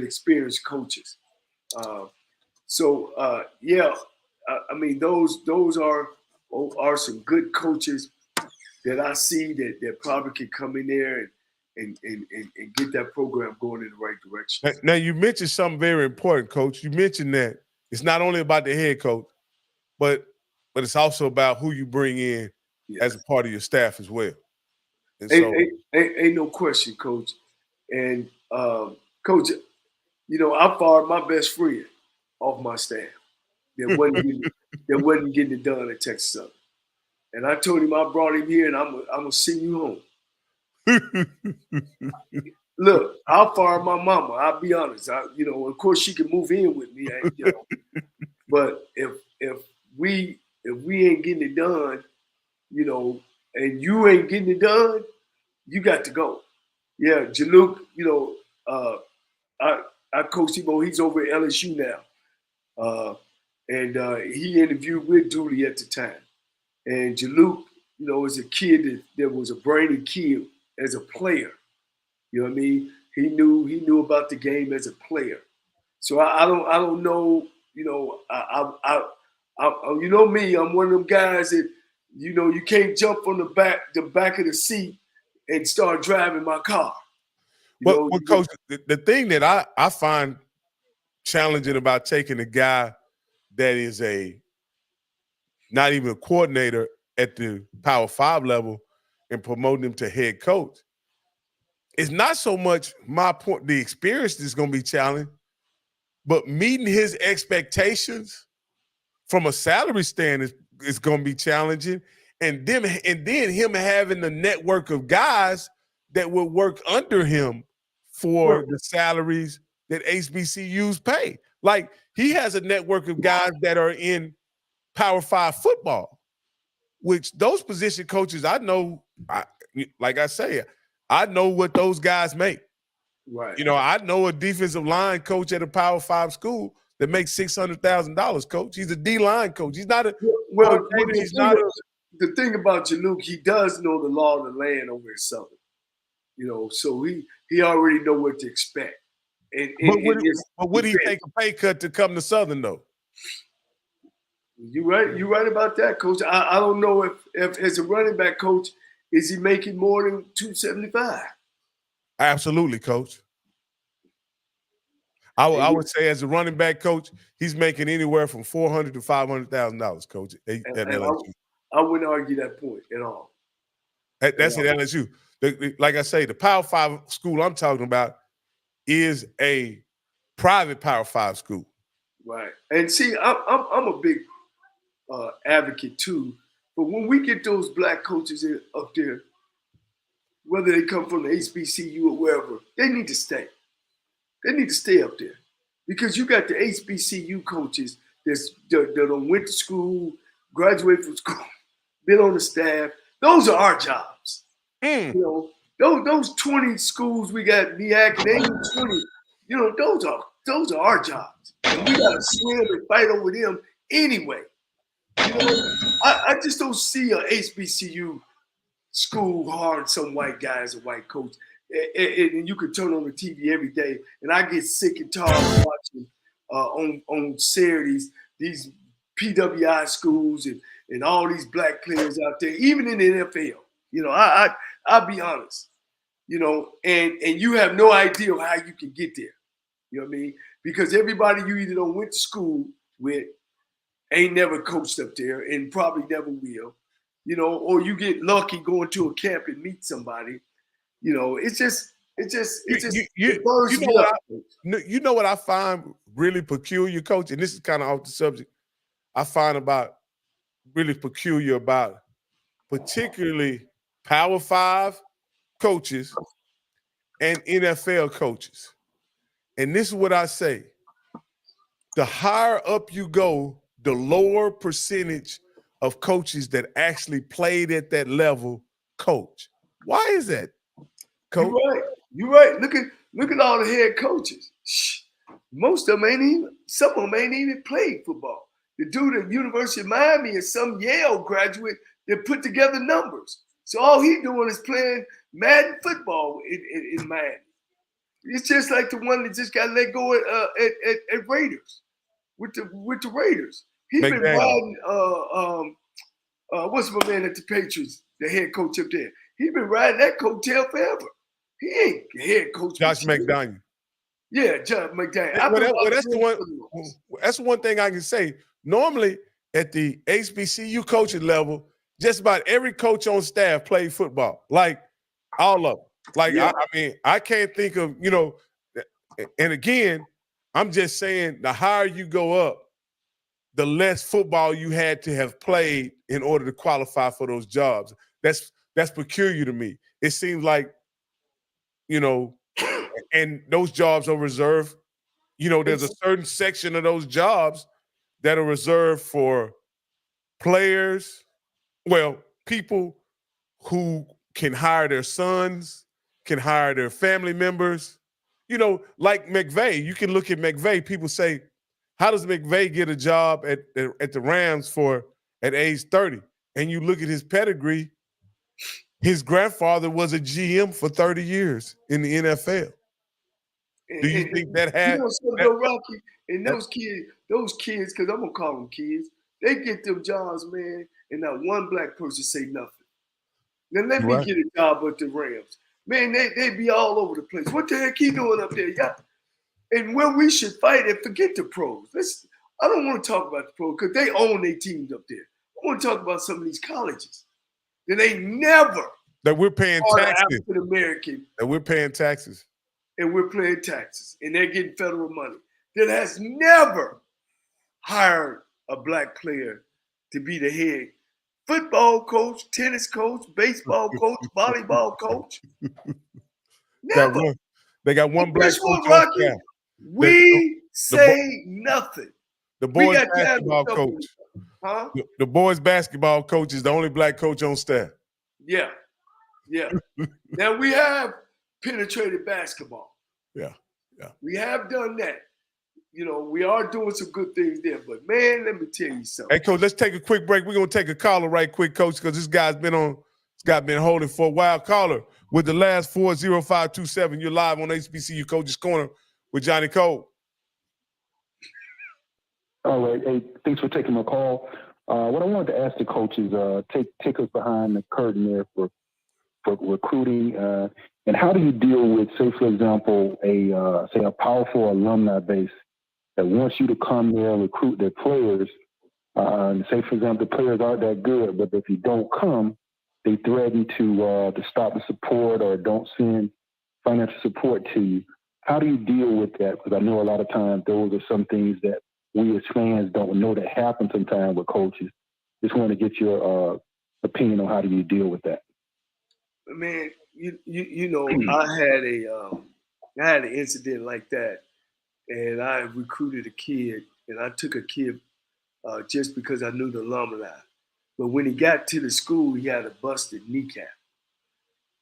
experienced coaches. Yeah, I mean those are some good coaches that I see that probably can come in there and get that program going in the right direction. Now you mentioned something very important, Coach. You mentioned that it's not only about the head coach, but it's also about who you bring in as a part of your staff as well. And ain't no question, Coach. And Coach, you know, I fired my best friend off my staff that wasn't getting it done at Texas Southern. And I told him I brought him here and I'm gonna send you home. Look, I'll fire my mama. I'll be honest. You know, of course she can move in with me, you know. But if we ain't getting it done, you know, and you ain't getting it done, you got to go. Yeah, Jaluk, you know, I coach him. He's over at LSU now, and he interviewed with Dooley at the time. And Jaluk, you know, is a kid that was a brainy kid as a player. You know what I mean? He knew about the game as a player. So I don't know. You know, I you know me. I'm one of them guys that, you know, you can't jump on the back of the seat and start driving my car. But Coach, the thing that I find challenging about taking a guy that is not even a coordinator at the Power 5 level and promoting him to head coach is not so much my point, the experience that's going to be challenging, but meeting his expectations from a salary stand is going to be challenging. And then him having the network of guys that will work under him for the salaries that HBCUs pay. Like, he has a network of guys that are in Power 5 football, which those position coaches, I know, like I say, I know what those guys make. Right. You know, I know a defensive line coach at a Power 5 school, that makes $600,000, coach. He's a D-line coach. He's not a well, he's not the thing about Jaluk, he does know the law of the land over in Southern. You know, so he already know what to expect. But would he take a pay cut to come to Southern though? You right about that, coach. I don't know if as a running back coach, is he making more than $275? Absolutely, coach. I would say as a running back coach, he's making anywhere from $400,000 to $500,000, coach. At LSU. I wouldn't argue that point at all. That's at LSU. Like I say, the Power 5 school I'm talking about is a private Power 5 school. Right. And see, I'm a big advocate too. But when we get those black coaches up there, whether they come from the HBCU or wherever, they need to stay. They need to stay up there. Because you got the HBCU coaches that went to school, graduated from school, been on the staff. Those are our jobs. You know, those 20 schools we got, NEAC and 20, you know, those are our jobs. And we got to swim and fight over them anyway. You know, I just don't see a HBCU school hiring some white guy as a white coach. And you can turn on the TV every day, and I get sick and tired of watching on Saturdays these PWI schools and all these black players out there, even in the NFL. You know, I'll be honest. You know, and you have no idea how you can get there. You know what I mean? Because everybody you either don't went to school with ain't never coached up there and probably never will. You know, or you get lucky going to a camp and meet somebody. You know, it burns me up. You know what I find really peculiar, coach, and this is kind of off the subject. I find about really peculiar about particularly Power 5 coaches and NFL coaches. And this is what I say. The higher up you go, the lower percentage of coaches that actually played at that level coach. Why is that, coach? You're right. Look at all the head coaches. Most of them some of them ain't even played football. The dude at University of Miami is some Yale graduate that put together numbers. So all he doing is playing Madden football in Miami. It's just like the one that just got let go at Raiders with the Raiders. He's been riding what's my man at the Patriots, the head coach up there. He's been riding that coattail forever. He ain't head coach. Josh McDaniel. Yeah, Josh McDaniel. That's the one thing I can say. Normally at the HBCU coaching level, just about every coach on staff played football. Like all of them. Like, yeah. I mean, I can't think of, you know, and again, I'm just saying the higher you go up, the less football you had to have played in order to qualify for those jobs. That's peculiar to me. It seems like, you know, and those jobs are reserved. You know, there's a certain section of those jobs that are reserved for players, well, people who can hire their sons, can hire their family members. You know, like McVay, you can look at McVay. People say, how does McVay get a job at the Rams at age 30? And you look at his pedigree, his grandfather was a GM for 30 years in the NFL. Do you think that had? You know, Rocky, and those kids, because I'm gonna call them kids, they get them jobs, man, and not one black person say nothing. Now let me get a job at the Rams, man. They be all over the place. What the heck he doing up there, yeah? And where we should fight and forget the pros. I don't want to talk about the pros because they own their teams up there. I want to talk about some of these colleges that they never that we're paying taxes. African American. That we're paying taxes. And we're paying taxes, and they're getting federal money. That has never hired a black player to be the head football coach, tennis coach, baseball coach, volleyball coach. Never. They got one black coach. Rocky, we say nothing. The boys basketball coach. Huh? The boys basketball coach is the only black coach on staff. Yeah. Now we have penetrated basketball. Yeah. We have done that. you know, we are doing some good things there. But man, let me tell you something. Hey, Coach, let's take a quick break. We're gonna take a caller right quick, Coach, because this guy's been holding for a while. Caller with the last 40527. You're live on HBCU Coach's Corner with Johnnie Cole. All right. Hey, thanks for taking my call. What I wanted to ask the coaches, take us behind the curtain there for recruiting, and how do you deal with, say, for example, a powerful alumni base that wants you to come there and recruit their players. Say, for example, the players aren't that good, but if you don't come, they threaten to stop the support or don't send financial support to you. How do you deal with that? Because I know a lot of times those are some things that we as fans don't know that happen sometimes with coaches. Just want to get your opinion on how do you deal with that. Man, you know, I had an incident like that, and I recruited a kid, and I took a kid just because I knew the alumni. But when he got to the school, he had a busted kneecap,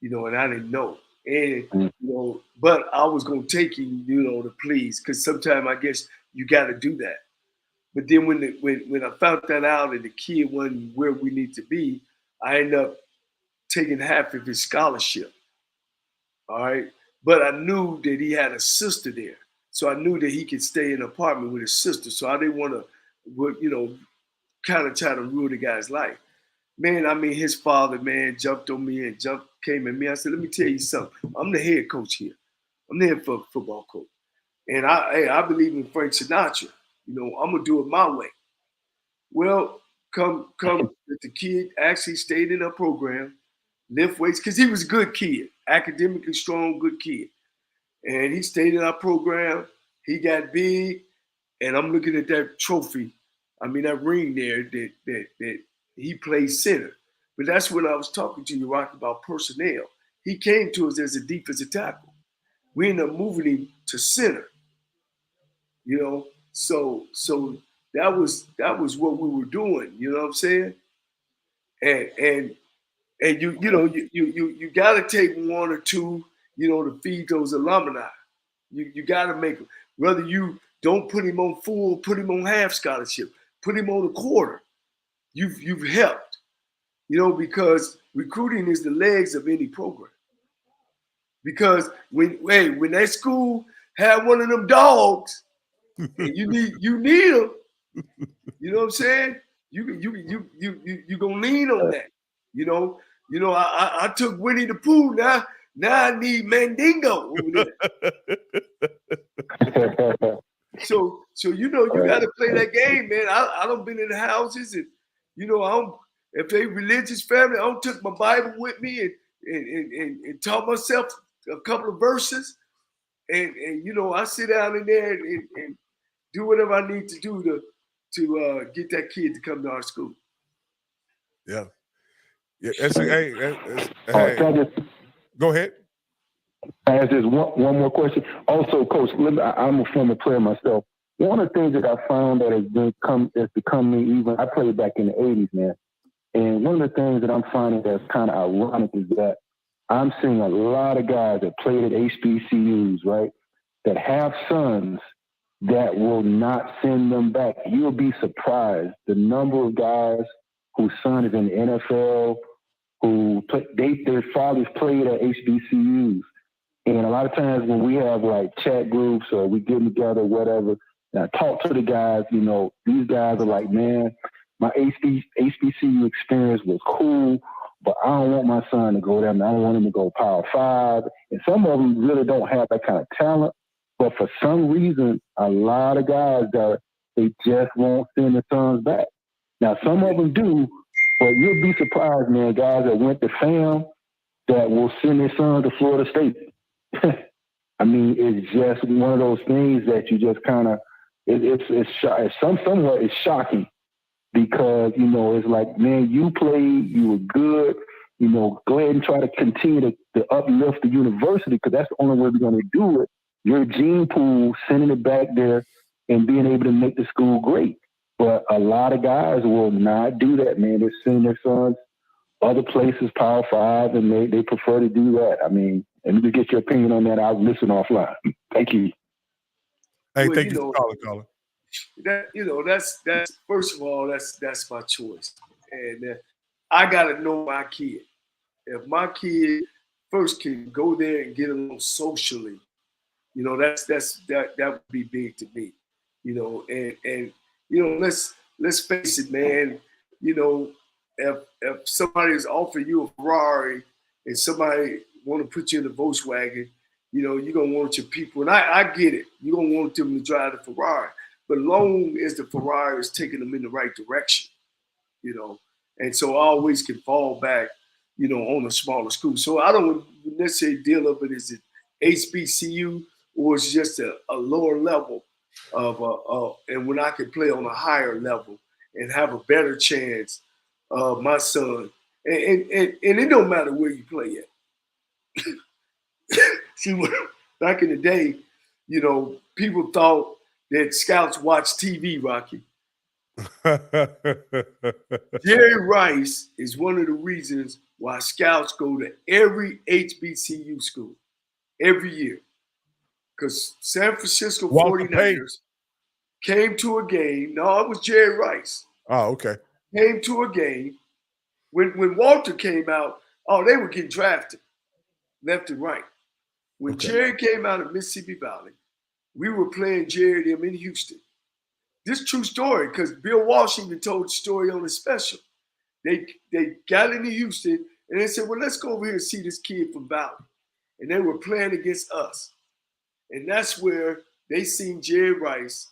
you know, and I didn't know. And, you know, but I was going to take him, you know, to please, because sometimes I guess you got to do that. But then when I found that out and the kid wasn't where we need to be, I ended up taking half of his scholarship. All right. But I knew that he had a sister there. So I knew that he could stay in an apartment with his sister. So I didn't want to, you know, kind of try to ruin the guy's life. Man, I mean, his father, man, jumped on me and came at me. I said, let me tell you something. I'm the head coach here. I'm the head football coach. And I believe in Frank Sinatra. You know, I'm going to do it my way. Well, come, the kid actually stayed in our program, lift weights, because he was a good kid, academically strong, good kid. And he stayed in our program. He got big, and I'm looking at that trophy. I mean, that ring there that he played center. But that's when I was talking to you, Rock, about personnel. He came to us as a defensive tackle. We ended up moving him to center. You know, so that was what we were doing. You know what I'm saying? And you got to take one or two, you know, to feed those alumni. You got to make them. Whether you don't put him on full, put him on half scholarship, put him on a quarter. You've helped, you know, because recruiting is the legs of any program. Because when that school had one of them dogs, and you need them, you know what I'm saying? You gonna lean on that, you know. You know, I took Winnie the Pooh. Now I need Mandingo over there. So you know, you got to play that game, man. I don't been in the houses, and you know, if they religious family, I don't took my Bible with me and taught myself a couple of verses, and you know, I sit down in there and do whatever I need to do to get that kid to come to our school. Yeah. Hey. Go ahead. I have just one more question. Also, Coach, I'm a former player myself. One of the things that I found that has become me, even I played back in the 80s, man. And one of the things that I'm finding that's kind of ironic is that I'm seeing a lot of guys that played at HBCUs, right, that have sons that will not send them back. You'll be surprised the number of guys whose son is in the NFL, their fathers played at HBCUs. And a lot of times when we have like chat groups or we get together, whatever, and I talk to the guys, you know, these guys are like, man, my HBCU experience was cool, but I don't want my son to go there. I don't want him to go Power 5. And some of them really don't have that kind of talent. But for some reason, a lot of guys, they just won't send their sons back. Now, some of them do, but you'll be surprised, man, guys that went to FAM that will send their sons to Florida State. I mean, it's just one of those things that you just kind of, somewhat it's shocking because, you know, it's like, man, you played, you were good, you know, go ahead and try to continue to uplift the university because that's the only way we're going to do it. Your gene pool, sending it back there and being able to make the school great. But a lot of guys will not do that, man. They send their sons other places, Power 5, and they prefer to do that. I mean, and to get your opinion on that, I'll listen offline. Thank you. Hey, well, thank you for calling, caller. that's first of all, that's my choice, and I gotta know my kid. If my kid first can go there and get along socially, that would be big to me, and let's face it, man. You know, if somebody's offering you a Ferrari and somebody want to put you in a Volkswagen, you're gonna want your people, and I get it. You're gonna want them to drive the Ferrari, but long as the Ferrari is taking them in the right direction, and so I always can fall back, on a smaller school. So I don't necessarily deal of it as an HBCU or it's just a lower level and when I can play on a higher level and have a better chance of my son. And it don't matter where you play at. See, back in the day, people thought that scouts watched TV, Rocky. Jerry Rice is one of the reasons why scouts go to every HBCU school every year. Because San Francisco 49ers came to a game. No, it was Jerry Rice. Oh, okay. Came to a game. When Walter came out, they were getting drafted left and right. When Jerry came out of Mississippi Valley, we were playing Jerry and them in Houston. This true story, because Bill Walsh even told the story on the special. They got into Houston and they said, well, let's go over here and see this kid from Valley. And they were playing against us. And that's where they seen Jerry Rice,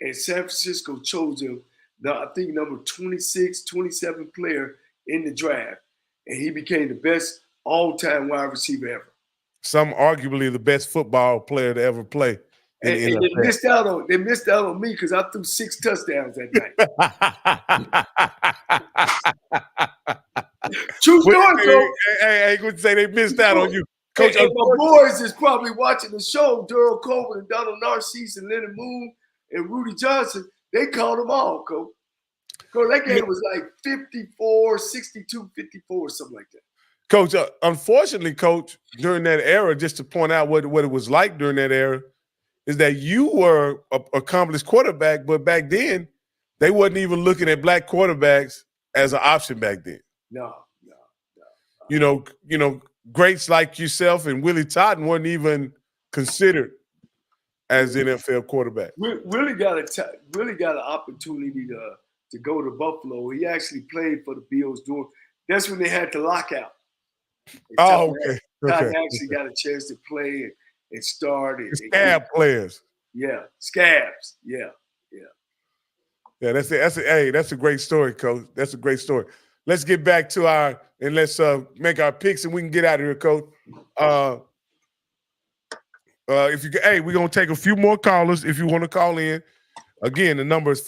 and San Francisco chose him, I think number 26, 27 player in the draft. And he became the best all-time wide receiver ever. Some arguably the best football player to ever play. And they missed out on me because I threw 6 touchdowns that night. True story, though. Hey, I would say they missed out on you. Coach, and my boys is probably watching the show. Daryl Coleman and Donald Narcisse and Leonard Moon and Rudy Johnson. They called them all, Coach. Coach, that game was like 54, 62, 54, or something like that. Coach, unfortunately, Coach, during that era, just to point out what it was like during that era, is that you were an accomplished quarterback, but back then, they wasn't even looking at black quarterbacks as an option back then. No. Greats like yourself and Willie Totten weren't even considered as NFL quarterback. Willie got an opportunity to go to Buffalo. He actually played for the Bills that's when they had the lockout. Oh, okay. Totten actually got a chance to play and start. Scab players. Yeah, scabs. Yeah. Yeah, that's a great story, Coach. That's a great story. Let's get back to let's make our picks and we can get out of here, Coach. We're gonna take a few more callers if you want to call in. Again, the number is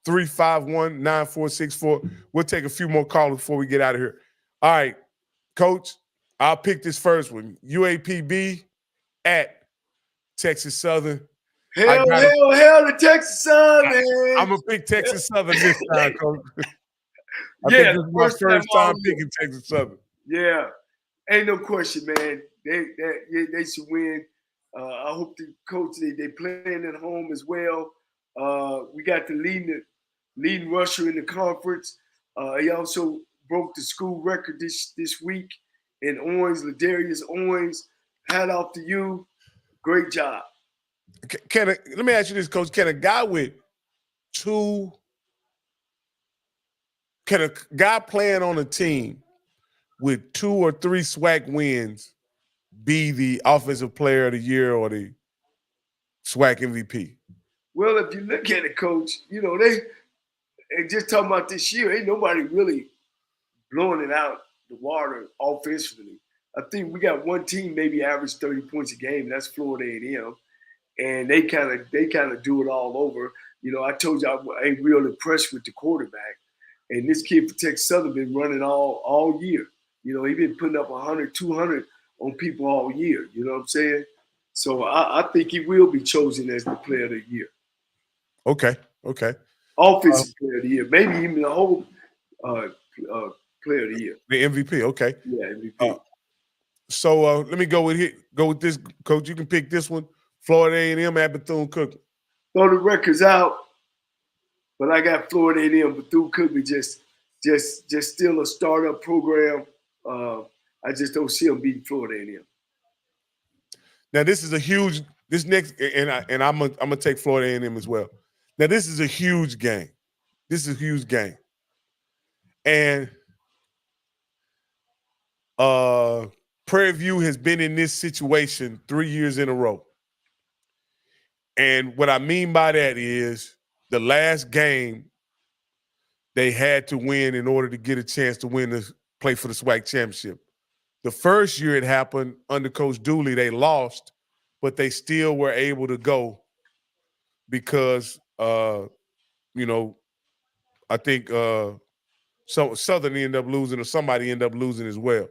518-351-9464. We'll take a few more callers before we get out of here. All right, Coach, I'll pick this first one. UAPB at Texas Southern. Hell, the Texas Southern. I'm gonna pick Texas Southern this time, Coach. I think this is my first time picking Texas Southern. Yeah, ain't no question, man. They should win. I hope the coach they playing at home as well. We got the leading rusher in the conference. He also broke the school record this week in Owens, Ladarius Owens. Hat off to you. Great job. Let me ask you this, Coach. Can a guy playing on a team with 2 or 3 SWAC wins be the offensive player of the year or the SWAC MVP? Well, if you look at it, Coach, they just talking about this year, ain't nobody really blowing it out the water offensively. I think we got one team maybe average 30 points a game, and that's Florida A&M. And they kind of do it all over. I told you I ain't real impressed with the quarterback. And this kid for Texas Southern been running all year. He been putting up 100, 200 on people all year. You know what I'm saying? So I think he will be chosen as the player of the year. Okay. Offensive player of the year. Maybe even the whole player of the year. The MVP, okay. Yeah, MVP. So let me go with this, Coach. You can pick this one Florida A&M at Bethune-Cookman. Throw the records out, but I got Florida A&M. Bethune-Cookman just still a startup program. I just don't see them beating Florida A&M. Now this is a huge. This next, and I'm gonna take Florida A&M as well. Now this is a huge game. This is a huge game, and Prairie View has been in this situation 3 years in a row. And what I mean by that is the last game they had to win in order to get a chance to play for the SWAC championship. The first year it happened under Coach Dooley, they lost, but they still were able to go because, I think Southern ended up losing or somebody ended up losing as well.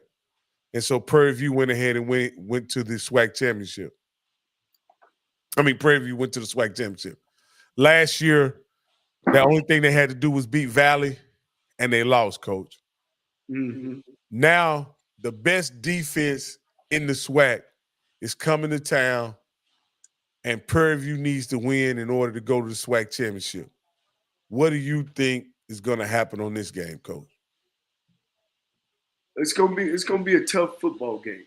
And so Prairie View went ahead and went to the SWAC championship. Prairie View went to the SWAC championship. Last year, the only thing they had to do was beat Valley, and they lost, Coach. Mm-hmm. Now, the best defense in the SWAC is coming to town, and Prairie View needs to win in order to go to the SWAC championship. What do you think is going to happen on this game, Coach? It's gonna be a tough football game.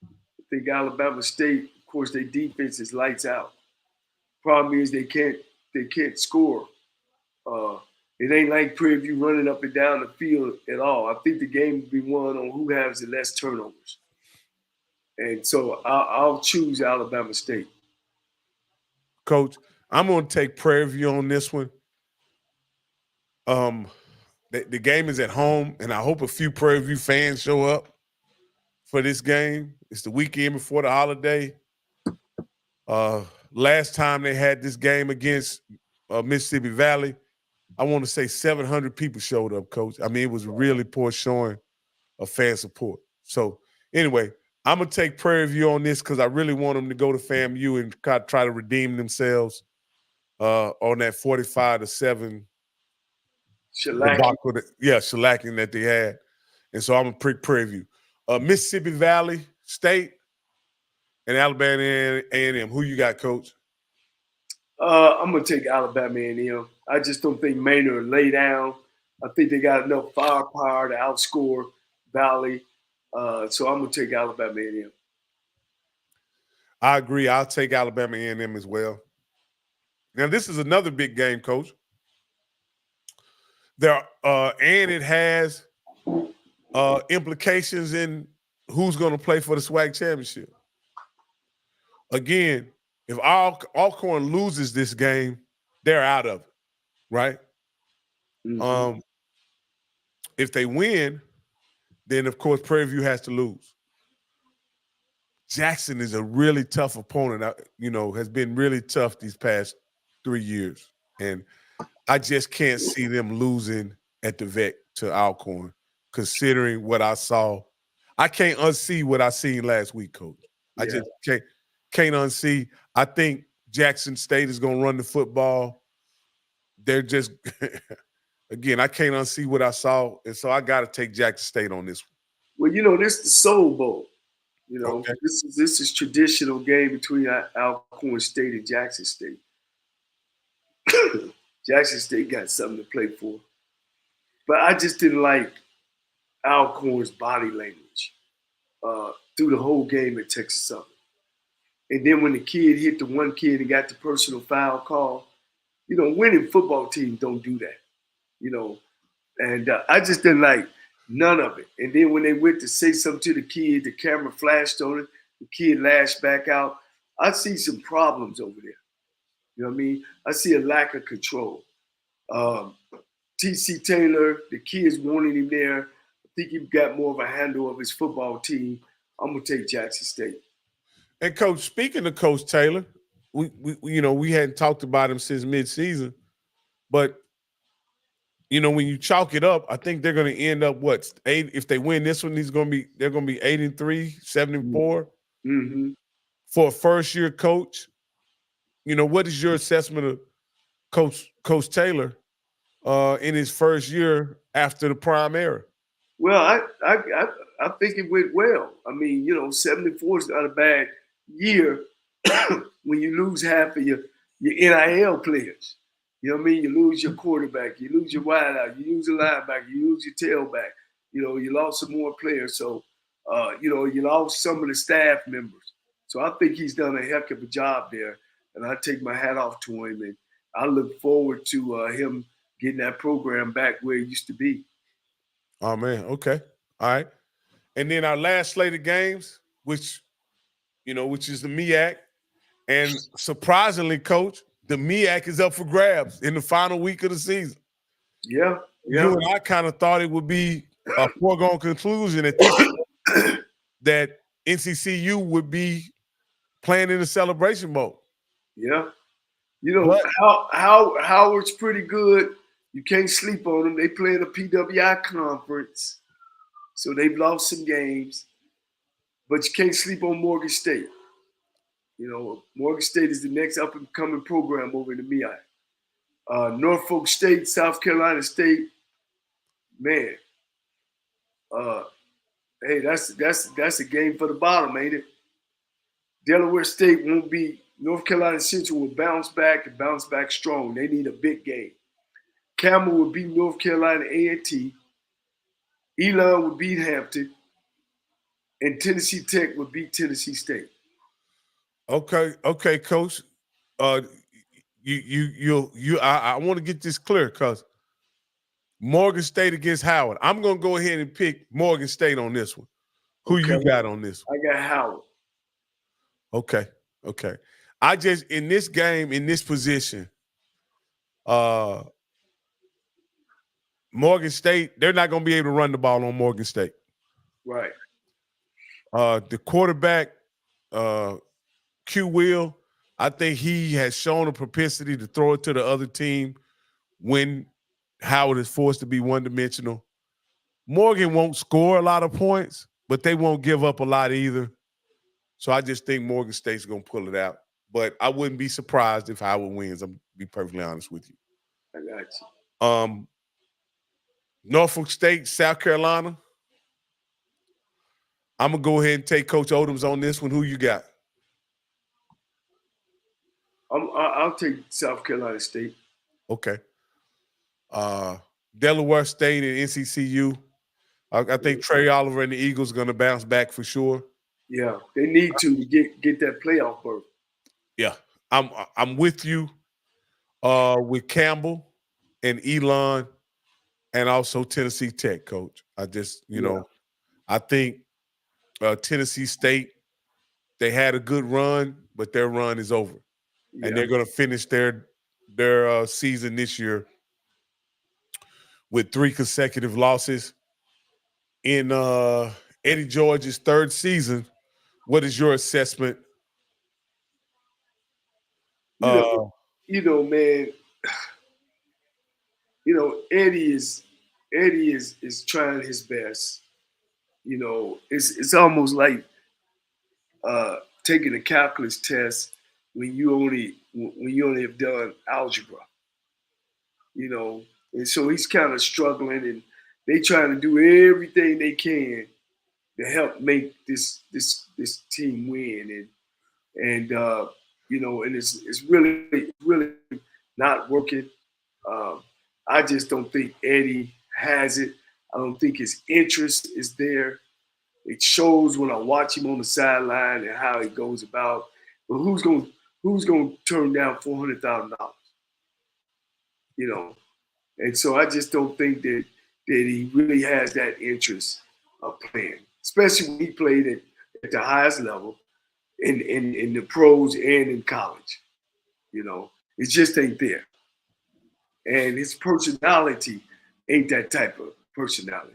I think Alabama State, of course, their defense is lights out. Problem is they can't score. It ain't like Prairie View running up and down the field at all. I think the game will be won on who has the less turnovers. And so I'll choose Alabama State. Coach, I'm going to take Prairie View on this one. The game is at home, and I hope a few Prairie View fans show up for this game. It's the weekend before the holiday. Last time they had this game against Mississippi Valley, I want to say 700 people showed up, Coach. It was really poor showing of fan support. So anyway, I'm going to take Prairie View on this because I really want them to go to FAMU and try to redeem themselves on that 45-7 shellacking that they had. And so I'm going to pick Prairie View. Mississippi Valley State and Alabama A&M. Who you got, Coach? I'm going to take Alabama A&M. I just don't think Maynard will lay down. I think they got enough firepower to outscore Valley. So I'm going to take Alabama A&M. I agree. I'll take Alabama A&M as well. Now, this is another big game, Coach. And it has implications in who's going to play for the SWAC championship. Again, if ALCORN loses this game, they're out of it, right? Mm-hmm. If they win, then, of course, Prairie View has to lose. Jackson is a really tough opponent, has been really tough these past 3 years. And I just can't see them losing at the vet to Alcorn, considering what I saw. I can't unsee what I seen last week, Coach. I just can't unsee. I think Jackson State is going to run the football. They're just, again, I can't unsee what I saw, and so I got to take Jackson State on this one. Well, this is the Soul Bowl. Okay. This is traditional game between Alcorn State and Jackson State. Jackson State got something to play for. But I just didn't like Alcorn's body language through the whole game at Texas Southern. And then when the kid hit the one kid and got the personal foul call, winning football teams don't do that, And I just didn't like none of it. And then when they went to say something to the kid, the camera flashed on it, the kid lashed back out. I see some problems over there. You know what I mean? I see a lack of control. T.C. Taylor, the kids wanted him there. I think he got more of a handle of his football team. I'm going to take Jackson State. And, Coach, speaking of Coach Taylor, we hadn't talked about him since midseason. But, when you chalk it up, I think they're going to end up, 8? If they win this one, they're going to be 8-3, 7-4. Mm-hmm. For a first-year coach. What is your assessment of Coach Taylor in his first year after the prime era? Well, I think it went well. 74 is not a bad year when you lose half of your NIL players. You know what I mean? You lose your quarterback, you lose your wideout, you lose your linebacker, you lose your tailback. You know, you lost some more players. So, you know, you lost some of the staff members. So I think he's done a heck of a job there. And I take my hat off to him. And I look forward to him getting that program back where it used to be. Oh, man. Okay. All right. And then our last slate of games, which is the MEAC. And surprisingly, Coach, the MEAC is up for grabs in the final week of the season. Yeah. You and I kind of thought it would be a foregone conclusion at this point that NCCU would be playing in the celebration mode. Yeah. You know, Howard's pretty good. You can't sleep on them. They play in a PWI conference, so they've lost some games. But you can't sleep on Morgan State. You know, Morgan State is the next up-and-coming program over in the MEI. Norfolk State, South Carolina State, man. Hey, that's a game for the bottom, ain't it? Delaware State won't be. North Carolina Central will bounce back and bounce back strong. They need a big game. Campbell will beat North Carolina A&T. Elon will beat Hampton. And Tennessee Tech will beat Tennessee State. Okay, Coach. I want to get this clear because Morgan State against Howard. I'm gonna go ahead and pick Morgan State on this one. Who you got on this one? I got Howard. Okay. I just in this game, in this position, Morgan State, they're not gonna be able to run the ball on Morgan State. Right. The quarterback, Q Will, I think he has shown a propensity to throw it to the other team when Howard is forced to be one-dimensional. Morgan won't score a lot of points, but they won't give up a lot either. So I just think Morgan State's going to pull it out. But I wouldn't be surprised if Howard wins. I'm going to be perfectly honest with you. I got you. Norfolk State, South Carolina. I'm going to go ahead and take Coach Odoms on this one. Who you got? I'll take South Carolina State. Okay. Delaware State and NCCU. I think Trey Oliver and the Eagles are going to bounce back for sure. Yeah, they need to get that playoff berth. Yeah, I'm with you with Campbell and Elon and also Tennessee Tech, Coach. I just, I think Tennessee State, they had a good run, but their run is over. Yeah. And they're going to finish their season this year with 3 consecutive losses. In Eddie George's 3rd season, what is your assessment? Man, Eddie is trying his best. It's almost like taking a calculus test when you only have done algebra. And so he's kind of struggling, and they trying to do everything they can to help make this team win, and it's really not working. I just don't think Eddie has it. I don't think his interest is there. It shows when I watch him on the sideline and how he goes about. But who's going to turn down $400,000? And so I just don't think that he really has that interest of playing, especially when he played at the highest level in the pros and in college. It just ain't there. And his personality ain't that type of personality.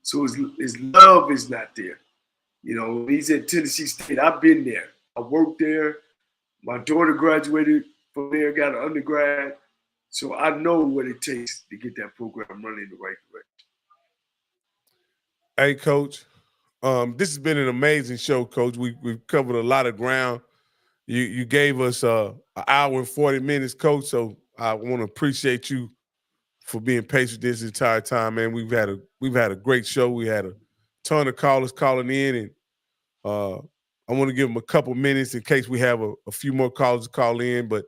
So his love is not there. He's at Tennessee State. I've been there. I worked there. My daughter graduated from there, got an undergrad. So I know what it takes to get that program running in the right direction. Hey, Coach, this has been an amazing show, Coach. We've covered a lot of ground. You gave us an hour and 40 minutes, Coach. So I want to appreciate you for being patient this entire time, man. We've had a great show. We had a ton of callers calling in, and I I want to give them a couple minutes in case we have a few more calls to call in, but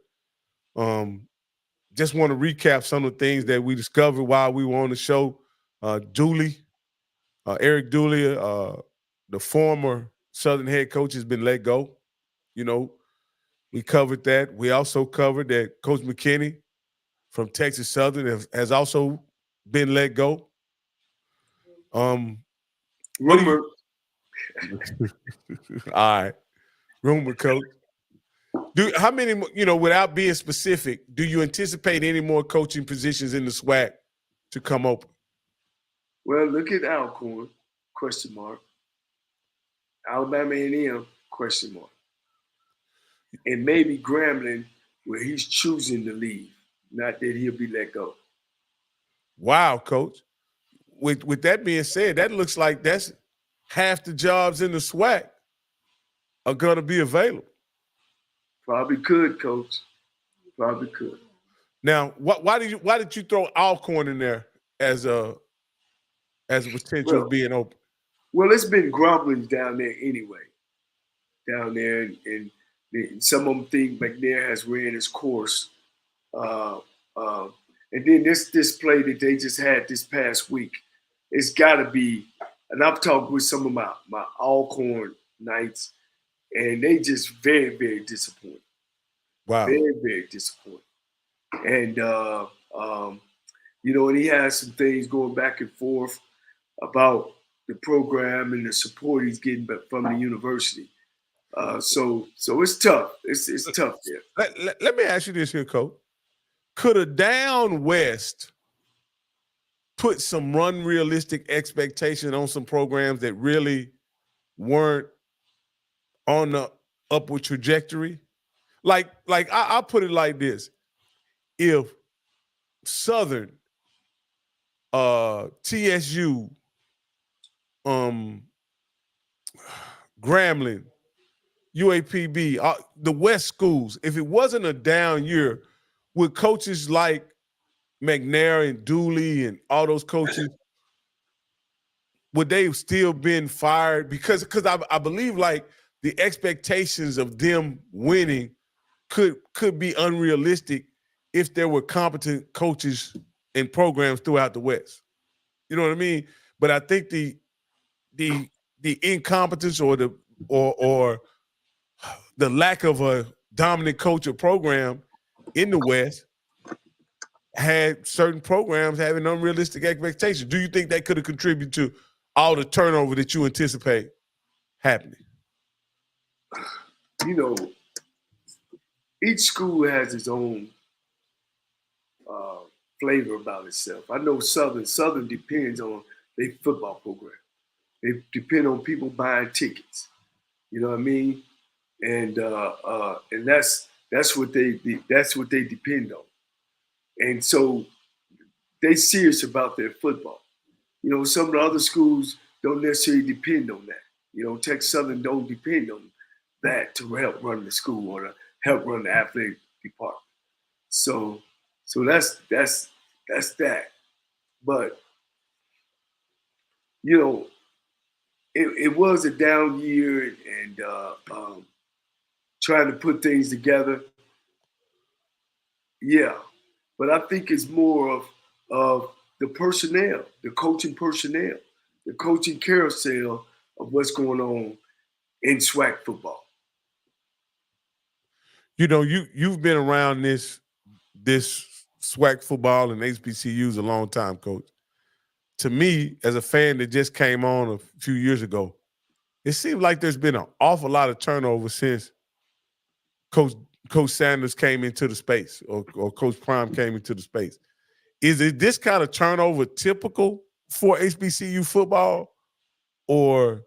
just want to recap some of the things that we discovered while we were on the show. Dooley, Eric Dooley, the former Southern head coach, has been let go. You know, we covered that. We also covered that Coach McKinney from Texas Southern has also been let go. Rumor. All right. Rumor, Coach. How many, without being specific, do you anticipate any more coaching positions in the SWAC to come open? Well, look at ALCORN, question mark. Alabama A&M, question mark. And maybe Grambling, where he's choosing to leave, not that he'll be let go. Wow, Coach. With that being said, that looks like that's half the jobs in the SWAC are going to be available. Probably could, Coach. Probably could. Now, why did you throw Alcorn in there as a potential of being open? Well, it's been grumblings down there anyway. Down there, and some of them think McNair has ran his course. And then this play that they just had this past week, it's got to be. And I've talked with some of my Alcorn Knights, and they just very, very disappointed. Wow. Very, very disappointed. And, and he has some things going back and forth about the program and the support he's getting from the university. So it's tough. It's tough there. Let me ask you this here, Coach. Could a down West put some unrealistic expectation on some programs that really weren't on the upward trajectory? Like I'll put it like this. If Southern, TSU, Grambling, UAPB, the West schools, if it wasn't a down year, would coaches like McNair and Dooley and all those coaches, would they have still been fired? Because I believe like the expectations of them winning could be unrealistic if there were competent coaches and programs throughout the West. You know what I mean? But I think the incompetence or the lack of a dominant coach or program in the West had certain programs having unrealistic expectations. Do you think that could have contributed to all the turnover that you anticipate happening? Each school has its own flavor about itself. I know Southern depends on their football program. They depend on people buying tickets. You know what I mean? And that's what they depend on. And so they serious about their football. Some of the other schools don't necessarily depend on that. Texas Southern don't depend on that to help run the school or to help run the athletic department. So that's that. But it was a down year, and trying to put things together. Yeah, but I think it's more of the personnel, the coaching personnel, the coaching carousel of what's going on in SWAC football. You've been around this SWAC football and HBCUs a long time, Coach. To me, as a fan that just came on a few years ago, it seems like there's been an awful lot of turnover since Coach Sanders came into the space or Coach Prime came into the space. Is it this kind of turnover typical for HBCU football, or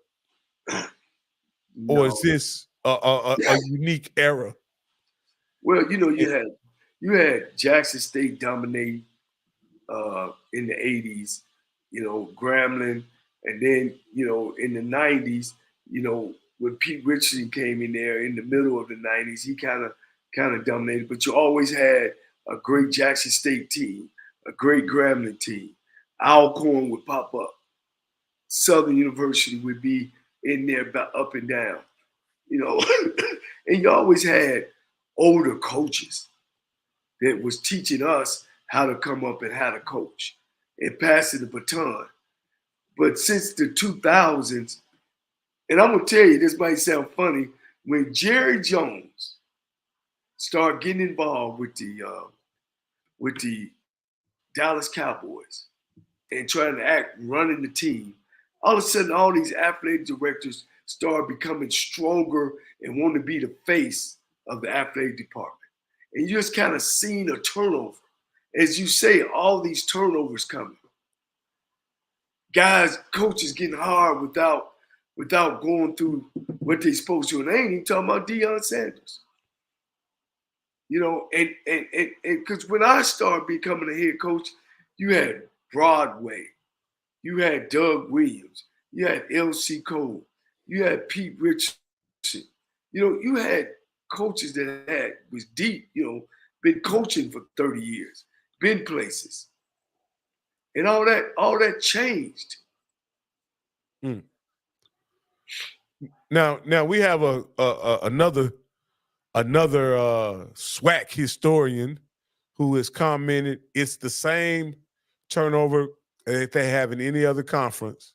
is this a unique era? Well, you had Jackson State dominate in the 80s, Grambling, and then in the 90s, when Pete Richardson came in there in the middle of the 90s, he kind of dominated. But you always had a great Jackson State team, a great Grambling team. Alcorn would pop up. Southern University would be in there up and down. you know, and you always had older coaches that was teaching us how to come up and how to coach and passing the baton. But since the 2000s, and I'm gonna tell you, this might sound funny, when Jerry Jones started getting involved with the Dallas Cowboys and trying to act running the team, all of a sudden all these athletic directors start becoming stronger and want to be the face of the athletic department. And you just kind of seen a turnover. As you say, all these turnovers coming. Guys, coaches getting hard without going through what they supposed to. And I ain't even talking about Deion Sanders. You know, and because when I started becoming a head coach, you had Broadway, you had Doug Williams, you had L.C. Cole, you had Pete Richardson. You know, you had coaches that was deep, you know, been coaching for 30 years, been places. And all that changed. Mm. Now we have another SWAC historian who has commented it's the same turnover that they have in any other conference.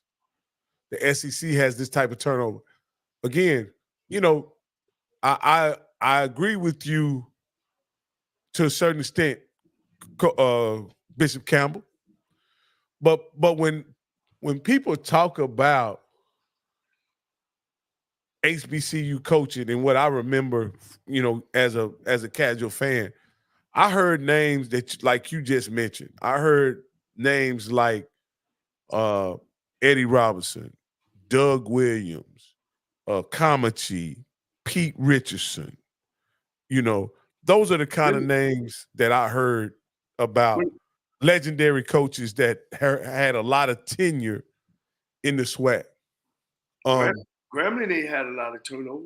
The SEC has this type of turnover. Again, you know, I agree with you to a certain extent, Bishop Campbell. But when people talk about HBCU coaching and what I remember, you know, as a casual fan, I heard names that like you just mentioned. I heard names like Eddie Robinson, Doug Williams, Kamachi, Pete Richardson. You know, those are the kind of names that I heard about legendary coaches that had a lot of tenure in the SWAC. Grambling ain't had a lot of turnover.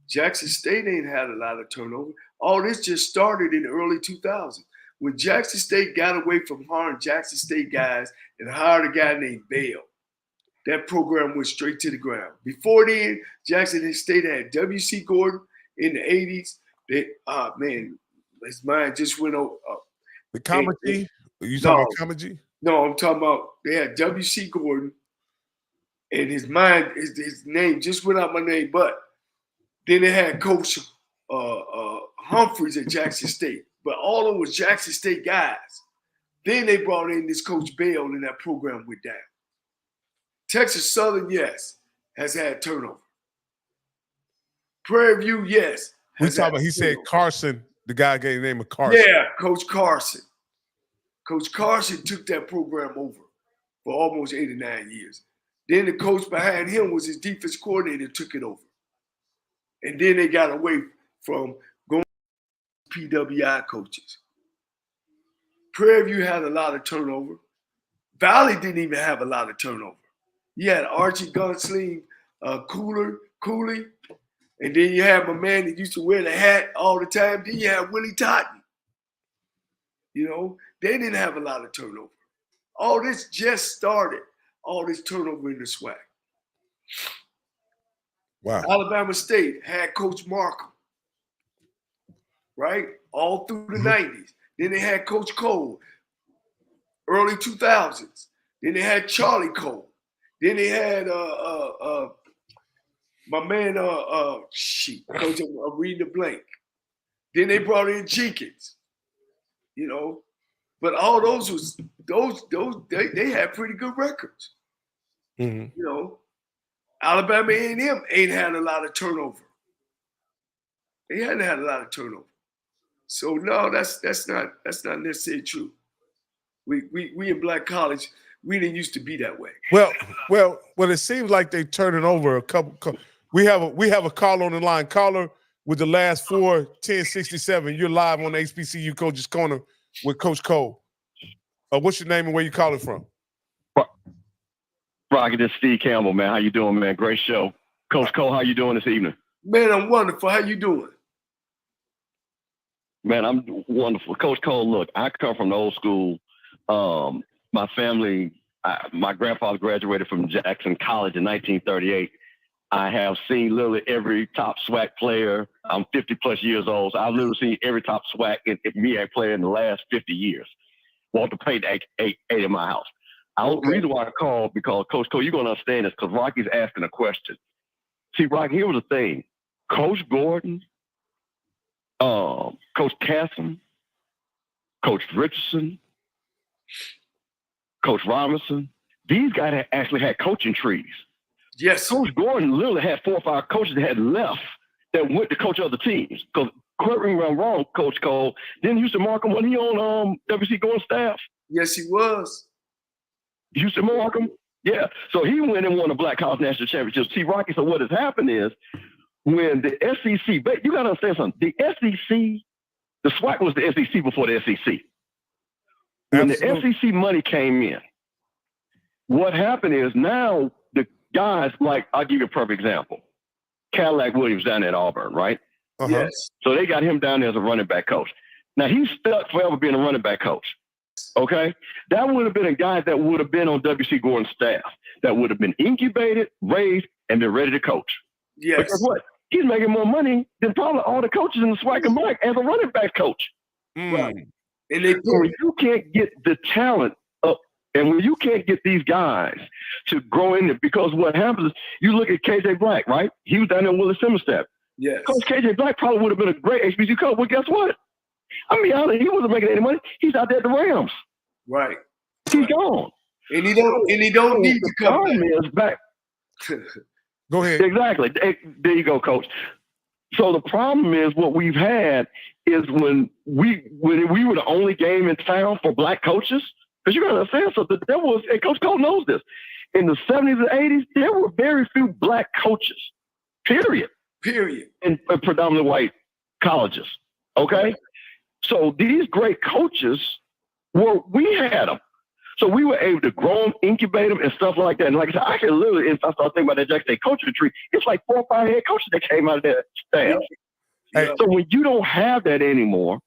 Jackson State ain't had a lot of turnover. All this just started in the early 2000s. When Jackson State got away from hiring Jackson State guys and hired a guy named Bell, that program went straight to the ground. Before then, Jackson State had W.C. Gordon in the 80s. Man, his mind just went over. The Kamachi? You talking about Kamachi? No, I'm talking about they had W.C. Gordon, and his mind, his name just went out my name, but then they had Coach Humphreys at Jackson State, but all of them was Jackson State guys. Then they brought in this Coach Bell, and that program went down. Texas Southern, yes, has had turnover. Prairie View, yes. He said Carson, the guy gave the name of Carson. Yeah, Coach Carson. Coach Carson took that program over for almost 8 or 9 years. Then the coach behind him was his defense coordinator, took it over. And then they got away from going to PWI coaches. Prairie View had a lot of turnover. Valley didn't even have a lot of turnover. You had Archie Gunsling, Cooley, and then you had my man that used to wear the hat all the time. Then you had Willie Totten. You know, they didn't have a lot of turnover. All this just started, all this turnover in the SWAC. Wow. Alabama State had Coach Markham, right? All through the 90s. Then they had Coach Cole, early 2000s. Then they had Charlie Cole. Then they had my man, Coach, I'm reading the blank. Then they brought in Jenkins, you know. But all those they had pretty good records. Mm-hmm. You know, Alabama A&M ain't had a lot of turnover. They hadn't had a lot of turnover. So no, that's not necessarily true. We in Black College, we didn't used to be that way. Well, it seems like they turning over a couple. We have a call on the line. Caller with the last 4, 1067. You're live on the HBCU Coach's Corner with Coach Cole. What's your name and where you calling from? Rocky, this is Steve Campbell, man. How you doing, man? Great show. Coach Cole, how you doing this evening? Man, I'm wonderful. How you doing? Man, I'm wonderful. Coach Cole, look, I come from the old school. My family, my grandfather graduated from Jackson College in 1938. I have seen literally every top SWAC player. I'm 50 plus years old. So I've literally seen every top SWAC and MEAC player in the last 50 years. Walter Payton ate in my house. The reason why I called, because Coach Cole, you're going to understand this, because Rocky's asking a question. See, Rocky, here was the thing. Coach Gordon, Coach Casson, Coach Richardson, Coach Robinson, these guys actually had coaching trees. Yes. Coach Gordon literally had 4 or 5 coaches that had left that went to coach other teams. Because, correct me if I'm wrong, Coach Cole, didn't Houston Markham, wasn't he on WC Gordon staff? Yes, he was. Houston Markham? Yeah. So he went and won a Black College National Championship. See, Rocky, so what has happened is when the SEC, but you got to understand something. The SEC, the SWAC was the SEC before the SEC. When Absolutely. the SEC money came in, what happened is now the guys, like, I'll give you a perfect example. Cadillac Williams down at Auburn, right? Uh-huh. Yes. So they got him down there as a running back coach. Now, he's stuck forever being a running back coach. Okay? That would have been a guy that would have been on WC Gordon's staff, that would have been incubated, raised, and been ready to coach. Yes. Because what? He's making more money than probably all the coaches in the SWAC and MAC as a running back coach. Right. And they So when you can't get the talent up, and when you can't get these guys to grow in it, because what happens is you look at KJ Black, right? He was down there with Willie Simmons staff. Yes. Coach KJ Black probably would have been a great HBCU coach, but guess what? I mean, he wasn't making any money. He's out there at the Rams. Right. He's gone. And he don't need to come back. Go ahead. Exactly. There you go, Coach. So the problem is what we've had is when we were the only game in town for black coaches, because you're going to understand something. There was, and Coach Cole knows this, in the 70s and 80s, there were very few black coaches, period. In predominantly white colleges, okay? So these great coaches, we had them. So we were able to grow them, incubate them, and stuff like that. And like I said, I can literally, if I start thinking about that Jackson State coaching tree, it's like 4 or 5 head coaches that came out of that staff. Hey. So when you don't have that anymore,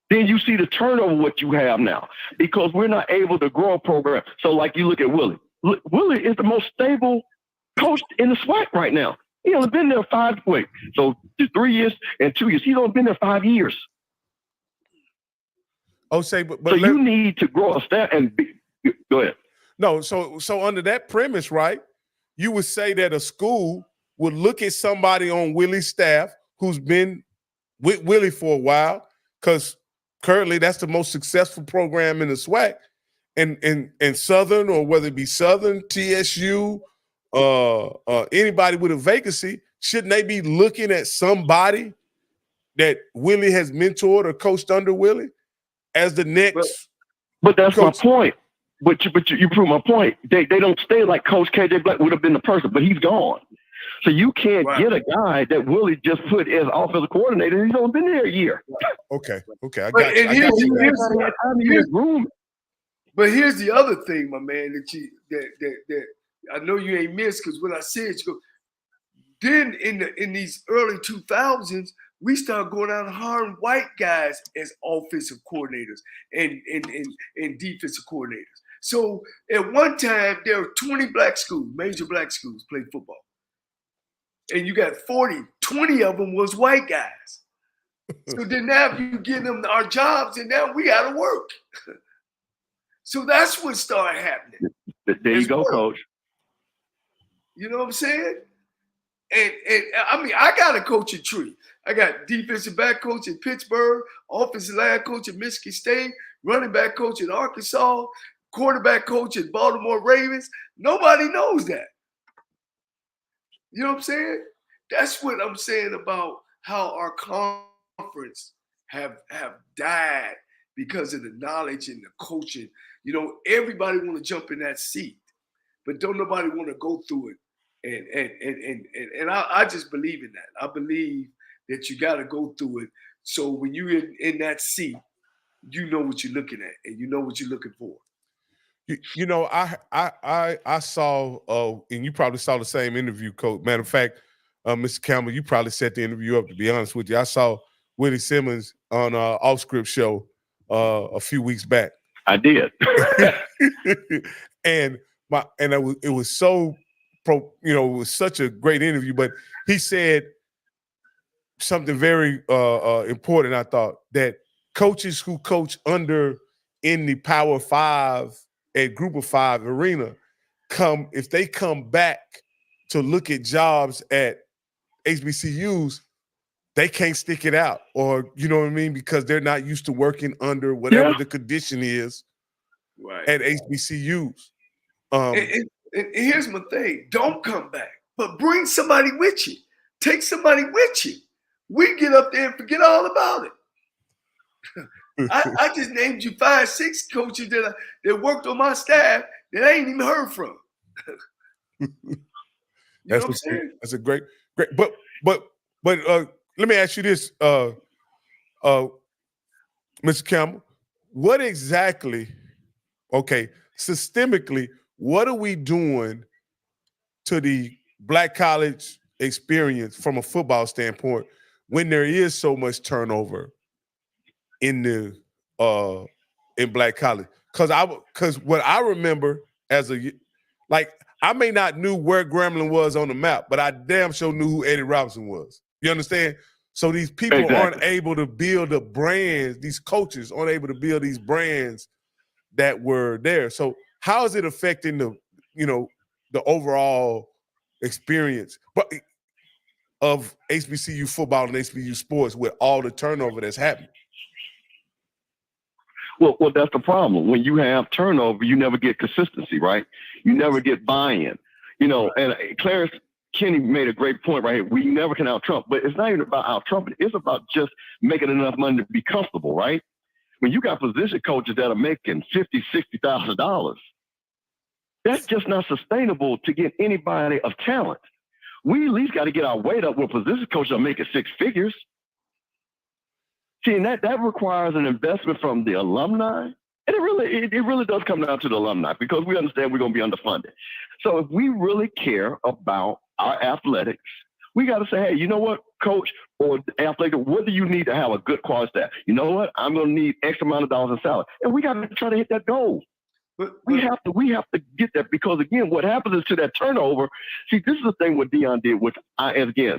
then you see the turnover what you have now, because we're not able to grow a program. So like you look at Willie. Willie is the most stable coach in the SWAC right now. He only been there 3 years and 2 years. He's only been there 5 years. Oh, say, but you need to grow a staff and go ahead. No, so under that premise, right? You would say that a school would look at somebody on Willie's staff who's been with Willie for a while, because currently that's the most successful program in the SWAC, and Southern, or whether it be Southern, TSU, anybody with a vacancy, shouldn't they be looking at somebody that Willie has mentored or coached under Willie as the next? But that's coach? My point. But you prove my point. They don't stay like Coach KJ Black would have been the person, but he's gone. So you can't get a guy that Willie just put as offensive coordinator. He's only been there a year. Okay, I got you. But here's the other thing, my man, that I know you ain't missed, because what I said, you go, then in these early 2000s, we started going out and hiring white guys as offensive coordinators and defensive coordinators. So at one time, there were 20 black schools, major black schools, played football. And you got 20 of them was white guys. So then now you give them our jobs, and now we got to work. So that's what started happening. There you go, Coach. You know what I'm saying? And I mean, I got a coaching tree. I got defensive back coach in Pittsburgh, offensive line coach at Michigan State, running back coach in Arkansas, quarterback coach at Baltimore Ravens. Nobody knows that. You know what I'm saying? That's what I'm saying about how our conference have died because of the knowledge and the coaching. You know, everybody want to jump in that seat, but don't nobody want to go through it. And I just believe in that. I believe that you got to go through it. So when you're in that seat, you know what you're looking at, and you know what you're looking for. You know, I saw, and you probably saw the same interview, Coach. Matter of fact, Mr. Campbell, you probably set the interview up, to be honest with you. I saw Willie Simmons on Off Script show a few weeks back. I did. and it was so was such a great interview, but he said something very important, I thought, that coaches who coach in the Power 5 and Group of 5 arena if they come back to look at jobs at HBCUs, they can't stick it out, or you know what I mean, because they're not used to working under whatever the condition is at HBCUs. And here's my thing: don't come back, but bring somebody with you. Take somebody with you. We get up there and forget all about it. I just named you 5, 6 coaches that worked on my staff that I ain't even heard from. You know what I'm saying? That's a great. But let me ask you this, Mr. Campbell. What exactly, systemically, what are we doing to the Black college experience from a football standpoint when there is so much turnover in Black college? Because what I remember I may not knew where Grambling was on the map, but I damn sure knew who Eddie Robinson was. You understand? So these people aren't able to build the brands. These coaches aren't able to build these brands that were there. So how is it affecting the overall experience of HBCU football and HBCU sports with all the turnover that's happening? Well, that's the problem. When you have turnover, you never get consistency, right? You never get buy-in. And Clarence Kenny made a great point right here. We never can out-Trump, but it's not even about out-Trump. It's about just making enough money to be comfortable, right? When you got position coaches that are making $50,000, $60,000, that's just not sustainable to get anybody of talent. We at least got to get our weight up where position coaches are making 6 figures. See, and that requires an investment from the alumni. And it really does come down to the alumni, because we understand we're going to be underfunded. So if we really care about our athletics, we got to say, hey, you know what, coach or athletic, what do you need to have a good quality staff? You know what? I'm going to need X amount of dollars in salary. And we got to try to hit that goal. But we have to get that, because again, what happens is to that turnover. See, this is the thing what Deion did, which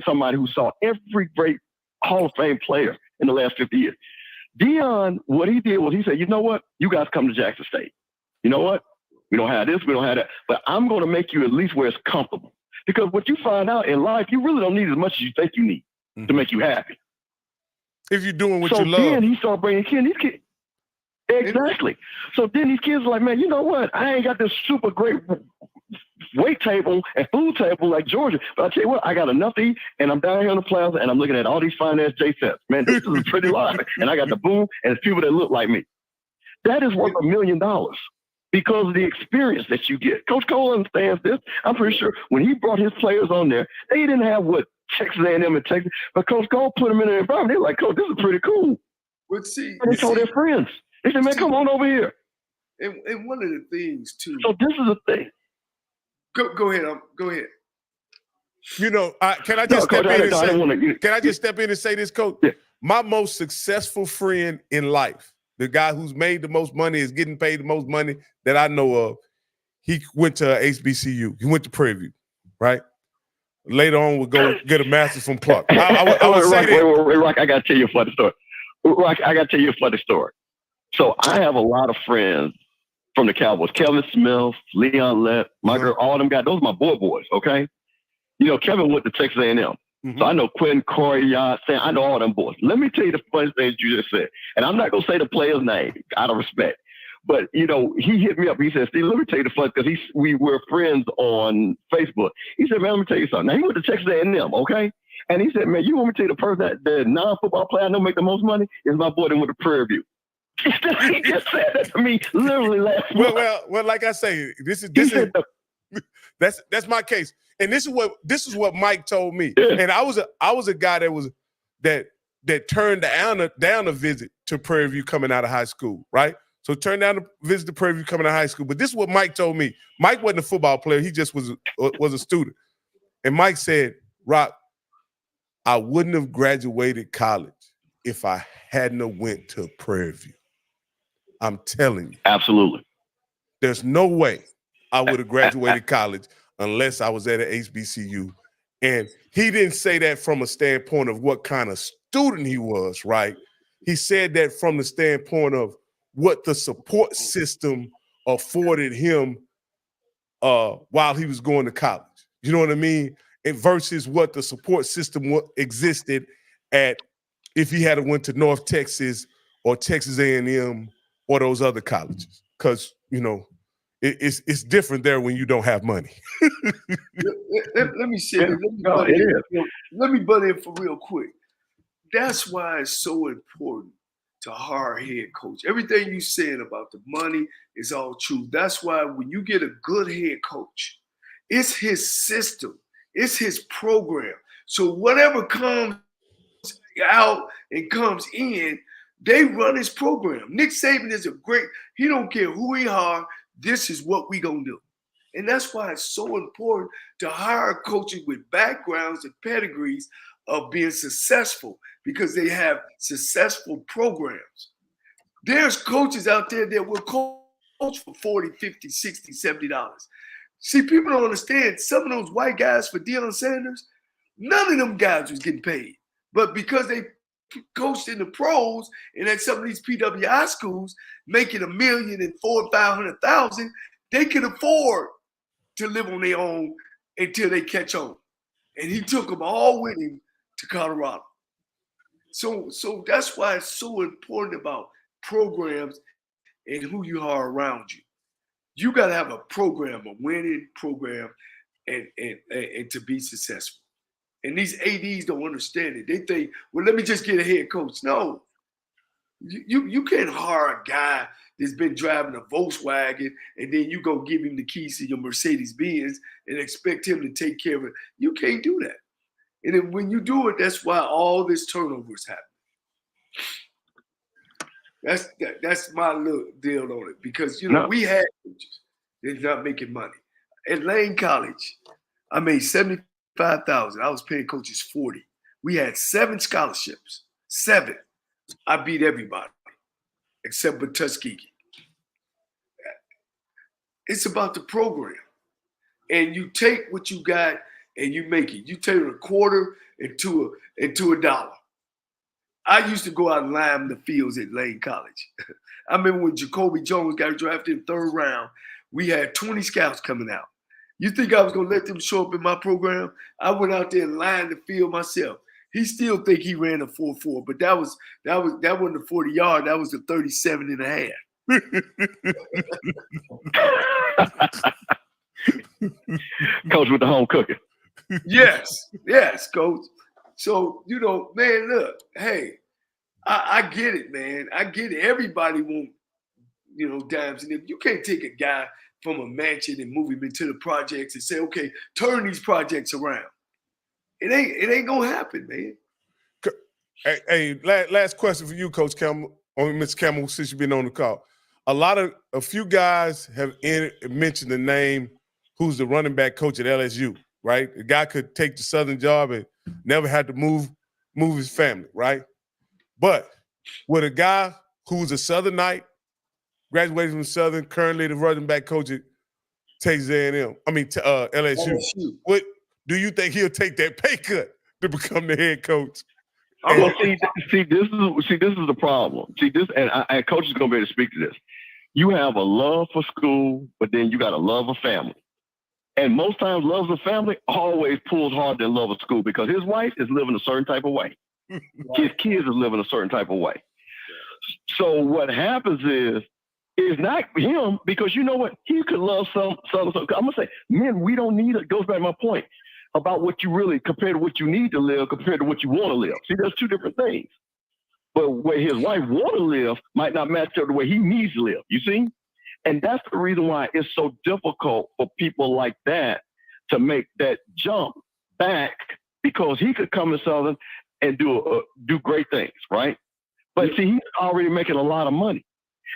somebody who saw every great Hall of Fame player in the last 50 years. Deion, what he did was he said, you know what? You guys come to Jackson State. You know what? We don't have this, we don't have that, but I'm going to make you at least where it's comfortable. Because what you find out in life, you really don't need as much as you think you need to make you happy. If you're doing what you love. So then he started bringing these kids. Exactly. So then these kids are like, man, you know what? I ain't got this super great weight table and food table like Georgia, but I tell you what, I got enough to eat, and I'm down here on the plaza, and I'm looking at all these fine-ass J-sets. Man, this is a pretty life. And I got the boom, and it's people that look like me. That is worth $1 million because of the experience that you get. Coach Cole understands this. I'm pretty sure when he brought his players on there, they didn't have what Texas A&M and Texas, but Coach Cole put them in an environment. They're like, Coach, this is pretty cool. But see, and they told their friends. They said, man, come on over here. And one of the things, too. So this is the thing. Go ahead. Go ahead. Can I just step in and say this, Coach? Yeah. My most successful friend in life, the guy who's made the most money, is getting paid the most money that I know of, he went to HBCU. He went to Prairie View, right? Later on, we'll go get a master's from Clark. I would say that. Rock, I got to tell you a funny story. Rock, I got to tell you a funny story. So I have a lot of friends from the Cowboys. Kevin Smith, Leon Lett, Michael, all them guys. Those are my boys, okay? Kevin went to Texas A&M. Mm-hmm. So I know Quentin, Corey, Sam. I know all them boys. Let me tell you the funny things you just said. And I'm not going to say the player's name out of respect. But, he hit me up. He said, Steve, let me tell you the funny, because we were friends on Facebook. He said, man, let me tell you something. Now, he went to Texas A&M, okay? And he said, man, you want me to tell you the person that non-football player I know make the most money is my boy that went to Prairie View. He just said that to me literally last month. Well, like I say, that's my case, and this is what Mike told me. Yeah. And I was a guy that turned down a visit to Prairie View coming out of high school, right? So turned down a visit to Prairie View coming out of high school. But this is what Mike told me. Mike wasn't a football player; he just was a student. And Mike said, "Rock, I wouldn't have graduated college if I hadn't went to Prairie View. I'm telling you. Absolutely. There's no way I would have graduated college unless I was at an HBCU. And he didn't say that from a standpoint of what kind of student he was, right? He said that from the standpoint of what the support system afforded him while he was going to college. You know what I mean? And versus what the support system existed at if he had went to North Texas or Texas A&M or those other colleges. Because, you know, it's different there when you don't have money. Let me say this. Let me butt in for real quick. That's why it's so important to hire a head coach. Everything you said about the money is all true. That's why when you get a good head coach, it's his system, it's his program. So whatever comes out and comes in, they run his program. Nick Saban is he don't care who he hire, this is what we gonna do. And that's why it's so important to hire coaches with backgrounds and pedigrees of being successful, because they have successful programs. There's coaches out there that will coach for $40, $50, $60, $70. See, people don't understand, some of those white guys for Deion Sanders, none of them guys was getting paid. But because they coached in the pros and at some of these PWI schools making $1 million and $400,000 and $500,000, they could afford to live on their own until they catch on. And he took them all with him to Colorado. So that's why it's so important about programs and who you are around you. You got to have a program, a winning program, and to be successful. And these ADs don't understand it. They think, well, let me just get a head coach. No, you can't hire a guy that's been driving a Volkswagen and then you go give him the keys to your Mercedes-Benz and expect him to take care of it. You can't do that. And then when you do it, that's why all this turnover is happening. That's my little deal on it, because we had coaches that's not making money. At Lane College, I made $75,000. I was paying coaches $40,000. We had 7 scholarships. 7. I beat everybody except for Tuskegee. It's about the program, and you take what you got and you make it. You turn a quarter into $1. I used to go out and lime the fields at Lane College. I remember when Jacoby Jones got drafted in the 3rd round, we had 20 scouts coming out. You think I was going to let them show up in my program? I went out there and lined the field myself. He still think he ran a 4.4, but that wasn't the 40-yard. That was the 37 and a half. Coach with the home cooking. Yes, coach. So, man, look, hey, I get it, man. I get it. Everybody want, dimes. And if you can't take a guy from a mansion and move him into the projects and say, okay, turn these projects around, it ain't gonna happen, man. Hey, last question for you, Coach Campbell, or Mr. Campbell, since you've been on the call. A few guys have mentioned the name who's the running back coach at LSU, right? The guy could take the Southern job and never had to move his family, right? But with a guy who's a Southernite, graduated from Southern, currently the running back coach at Texas A&M, LSU. What do you think he'll take that pay cut to become the head coach? Well, this is the problem. And coach is gonna be able to speak to this. You have a love for school, but then you got a love of family. And most times, love of family always pulls harder than love of school, because his wife is living a certain type of way. His kids is living a certain type of way. So what happens is not him, because you know what? He could love some. I'm gonna say, men, we don't need it. Goes back to my point about what you really, compared to what you need to live, compared to what you want to live. See, there's 2 different things. But where his wife want to live might not match up the way he needs to live. You see? And that's the reason why it's so difficult for people like that to make that jump back, because he could come to Southern and do great things, right? But see, he's already making a lot of money.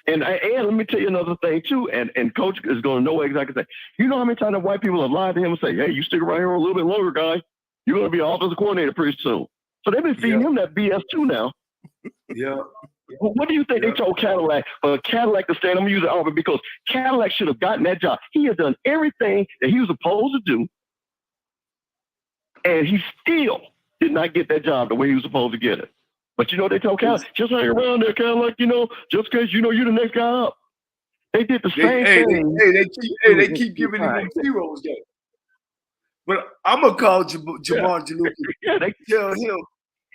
And let me tell you another thing too, and Coach is going to know exactly what to say. You know how many times that white people have lied to him and say, hey, you stick around here a little bit longer, guy. You're going to be an offensive coordinator pretty soon. So they've been feeding him that BS too now. Yeah. What do you think they told Cadillac for Cadillac to stay? I'm going to use the Auburn because Cadillac should have gotten that job. He had done everything that he was supposed to do, and he still did not get that job the way he was supposed to get it. But you know, they told Cadillac, just hang around there, Cadillac, you know, just in case you know you're the next guy up. They did the same thing. They keep giving him them zeros there. But I'm going to call Jamar Jaluki. Yeah, Tell him,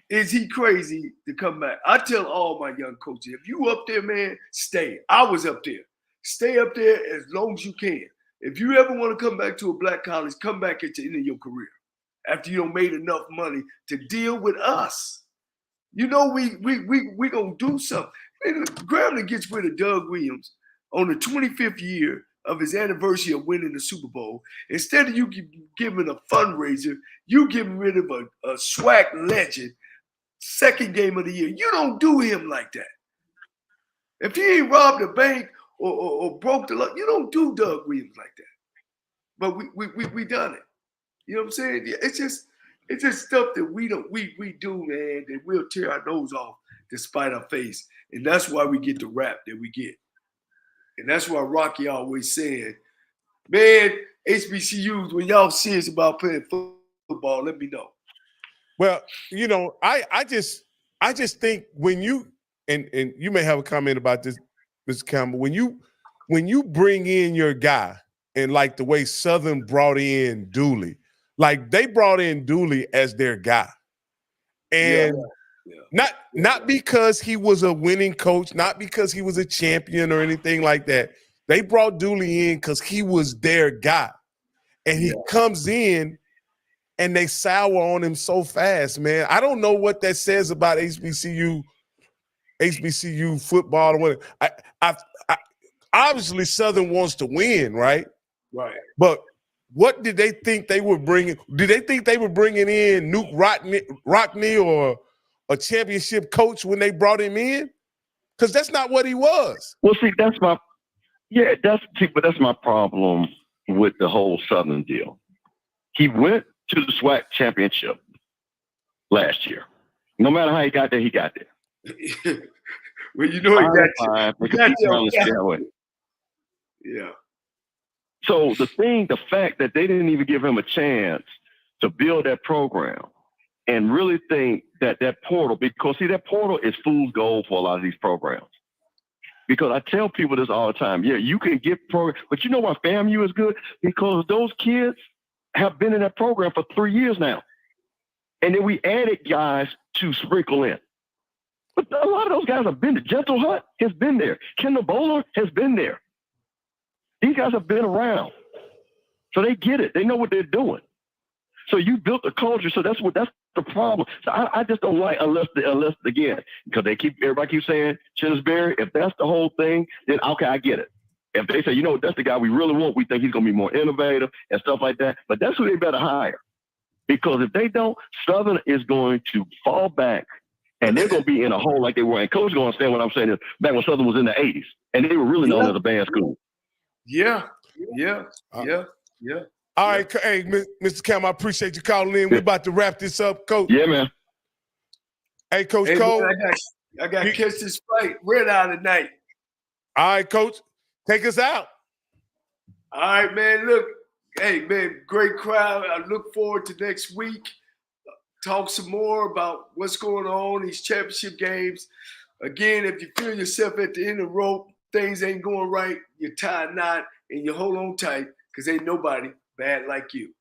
is he crazy to come back? I tell all my young coaches, if you up there, man, stay. I was up there. Stay up there as long as you can. If you ever want to come back to a black college, come back at the end of your career after you don't made enough money to deal with us. You know, we gonna do something. Man, Grambling gets rid of Doug Williams on the 25th year of his anniversary of winning the Super Bowl. Instead of you giving a fundraiser, you getting rid of a SWAC legend. Second game of the year. You don't do him like that. If he ain't robbed a bank or broke the luck, you don't do Doug Williams like that. But we done it. You know what I'm saying? It's just stuff that we do, man, that we'll tear our nose off despite our face. And that's why we get the rap that we get. And that's why Rocky always saying, man, HBCUs, when y'all serious about playing football, let me know. Well, you know, I just think when you and you may have a comment about this, Mr. Campbell, when you bring in your guy and like the way Southern brought in Dooley, like they brought in Dooley as their guy. And not because he was a winning coach, not because he was a champion or anything like that. They brought Dooley in because he was their guy. And he comes in and they sour on him so fast, man. I don't know what that says about HBCU football or what. I obviously Southern wants to win, right? Right. But what did they think they were bringing? Did they think they were bringing in Nuke Rockney or a championship coach when they brought him in? Because that's not what he was. Well, see, that's my problem with the whole Southern deal. He went to the SWAC championship last year. No matter how he got there, he got there. Well, you know he got there. Yeah. So the fact that they didn't even give him a chance to build that program and really think that portal, because see, that portal is fool's gold for a lot of these programs. Because I tell people this all the time. Yeah, you can get programs, but you know why FAMU is good? Because those kids have been in that program for 3 years now. And then we added guys to sprinkle in. But a lot of those guys have been there. Gentle Hutt has been there. Kendall Bowler has been there. These guys have been around. So they get it. They know what they're doing. So you built a culture. So that's the problem. So I just don't like unless again, because everybody keeps saying Chinsbury. If that's the whole thing, then okay, I get it. If they say, you know, that's the guy we really want, we think he's going to be more innovative and stuff like that. But that's who they better hire. Because if they don't, Southern is going to fall back and they're going to be in a hole like they were. And Coach is going to understand what I'm saying is back when Southern was in the 80s and they were really known as a band school. Yeah. All right. Hey, Mr. Cam, I appreciate you calling in. We're about to wrap this up, Coach. Yeah, man. Hey, Coach Cole. Man, I got to catch this flight red eye tonight. All right, Coach. Take us out. All right, man. Look, hey, man, great crowd. I look forward to next week. Talk some more about what's going on, these championship games. Again, if you feel yourself at the end of the rope, things ain't going right, you tie a knot and you hold on tight because ain't nobody bad like you.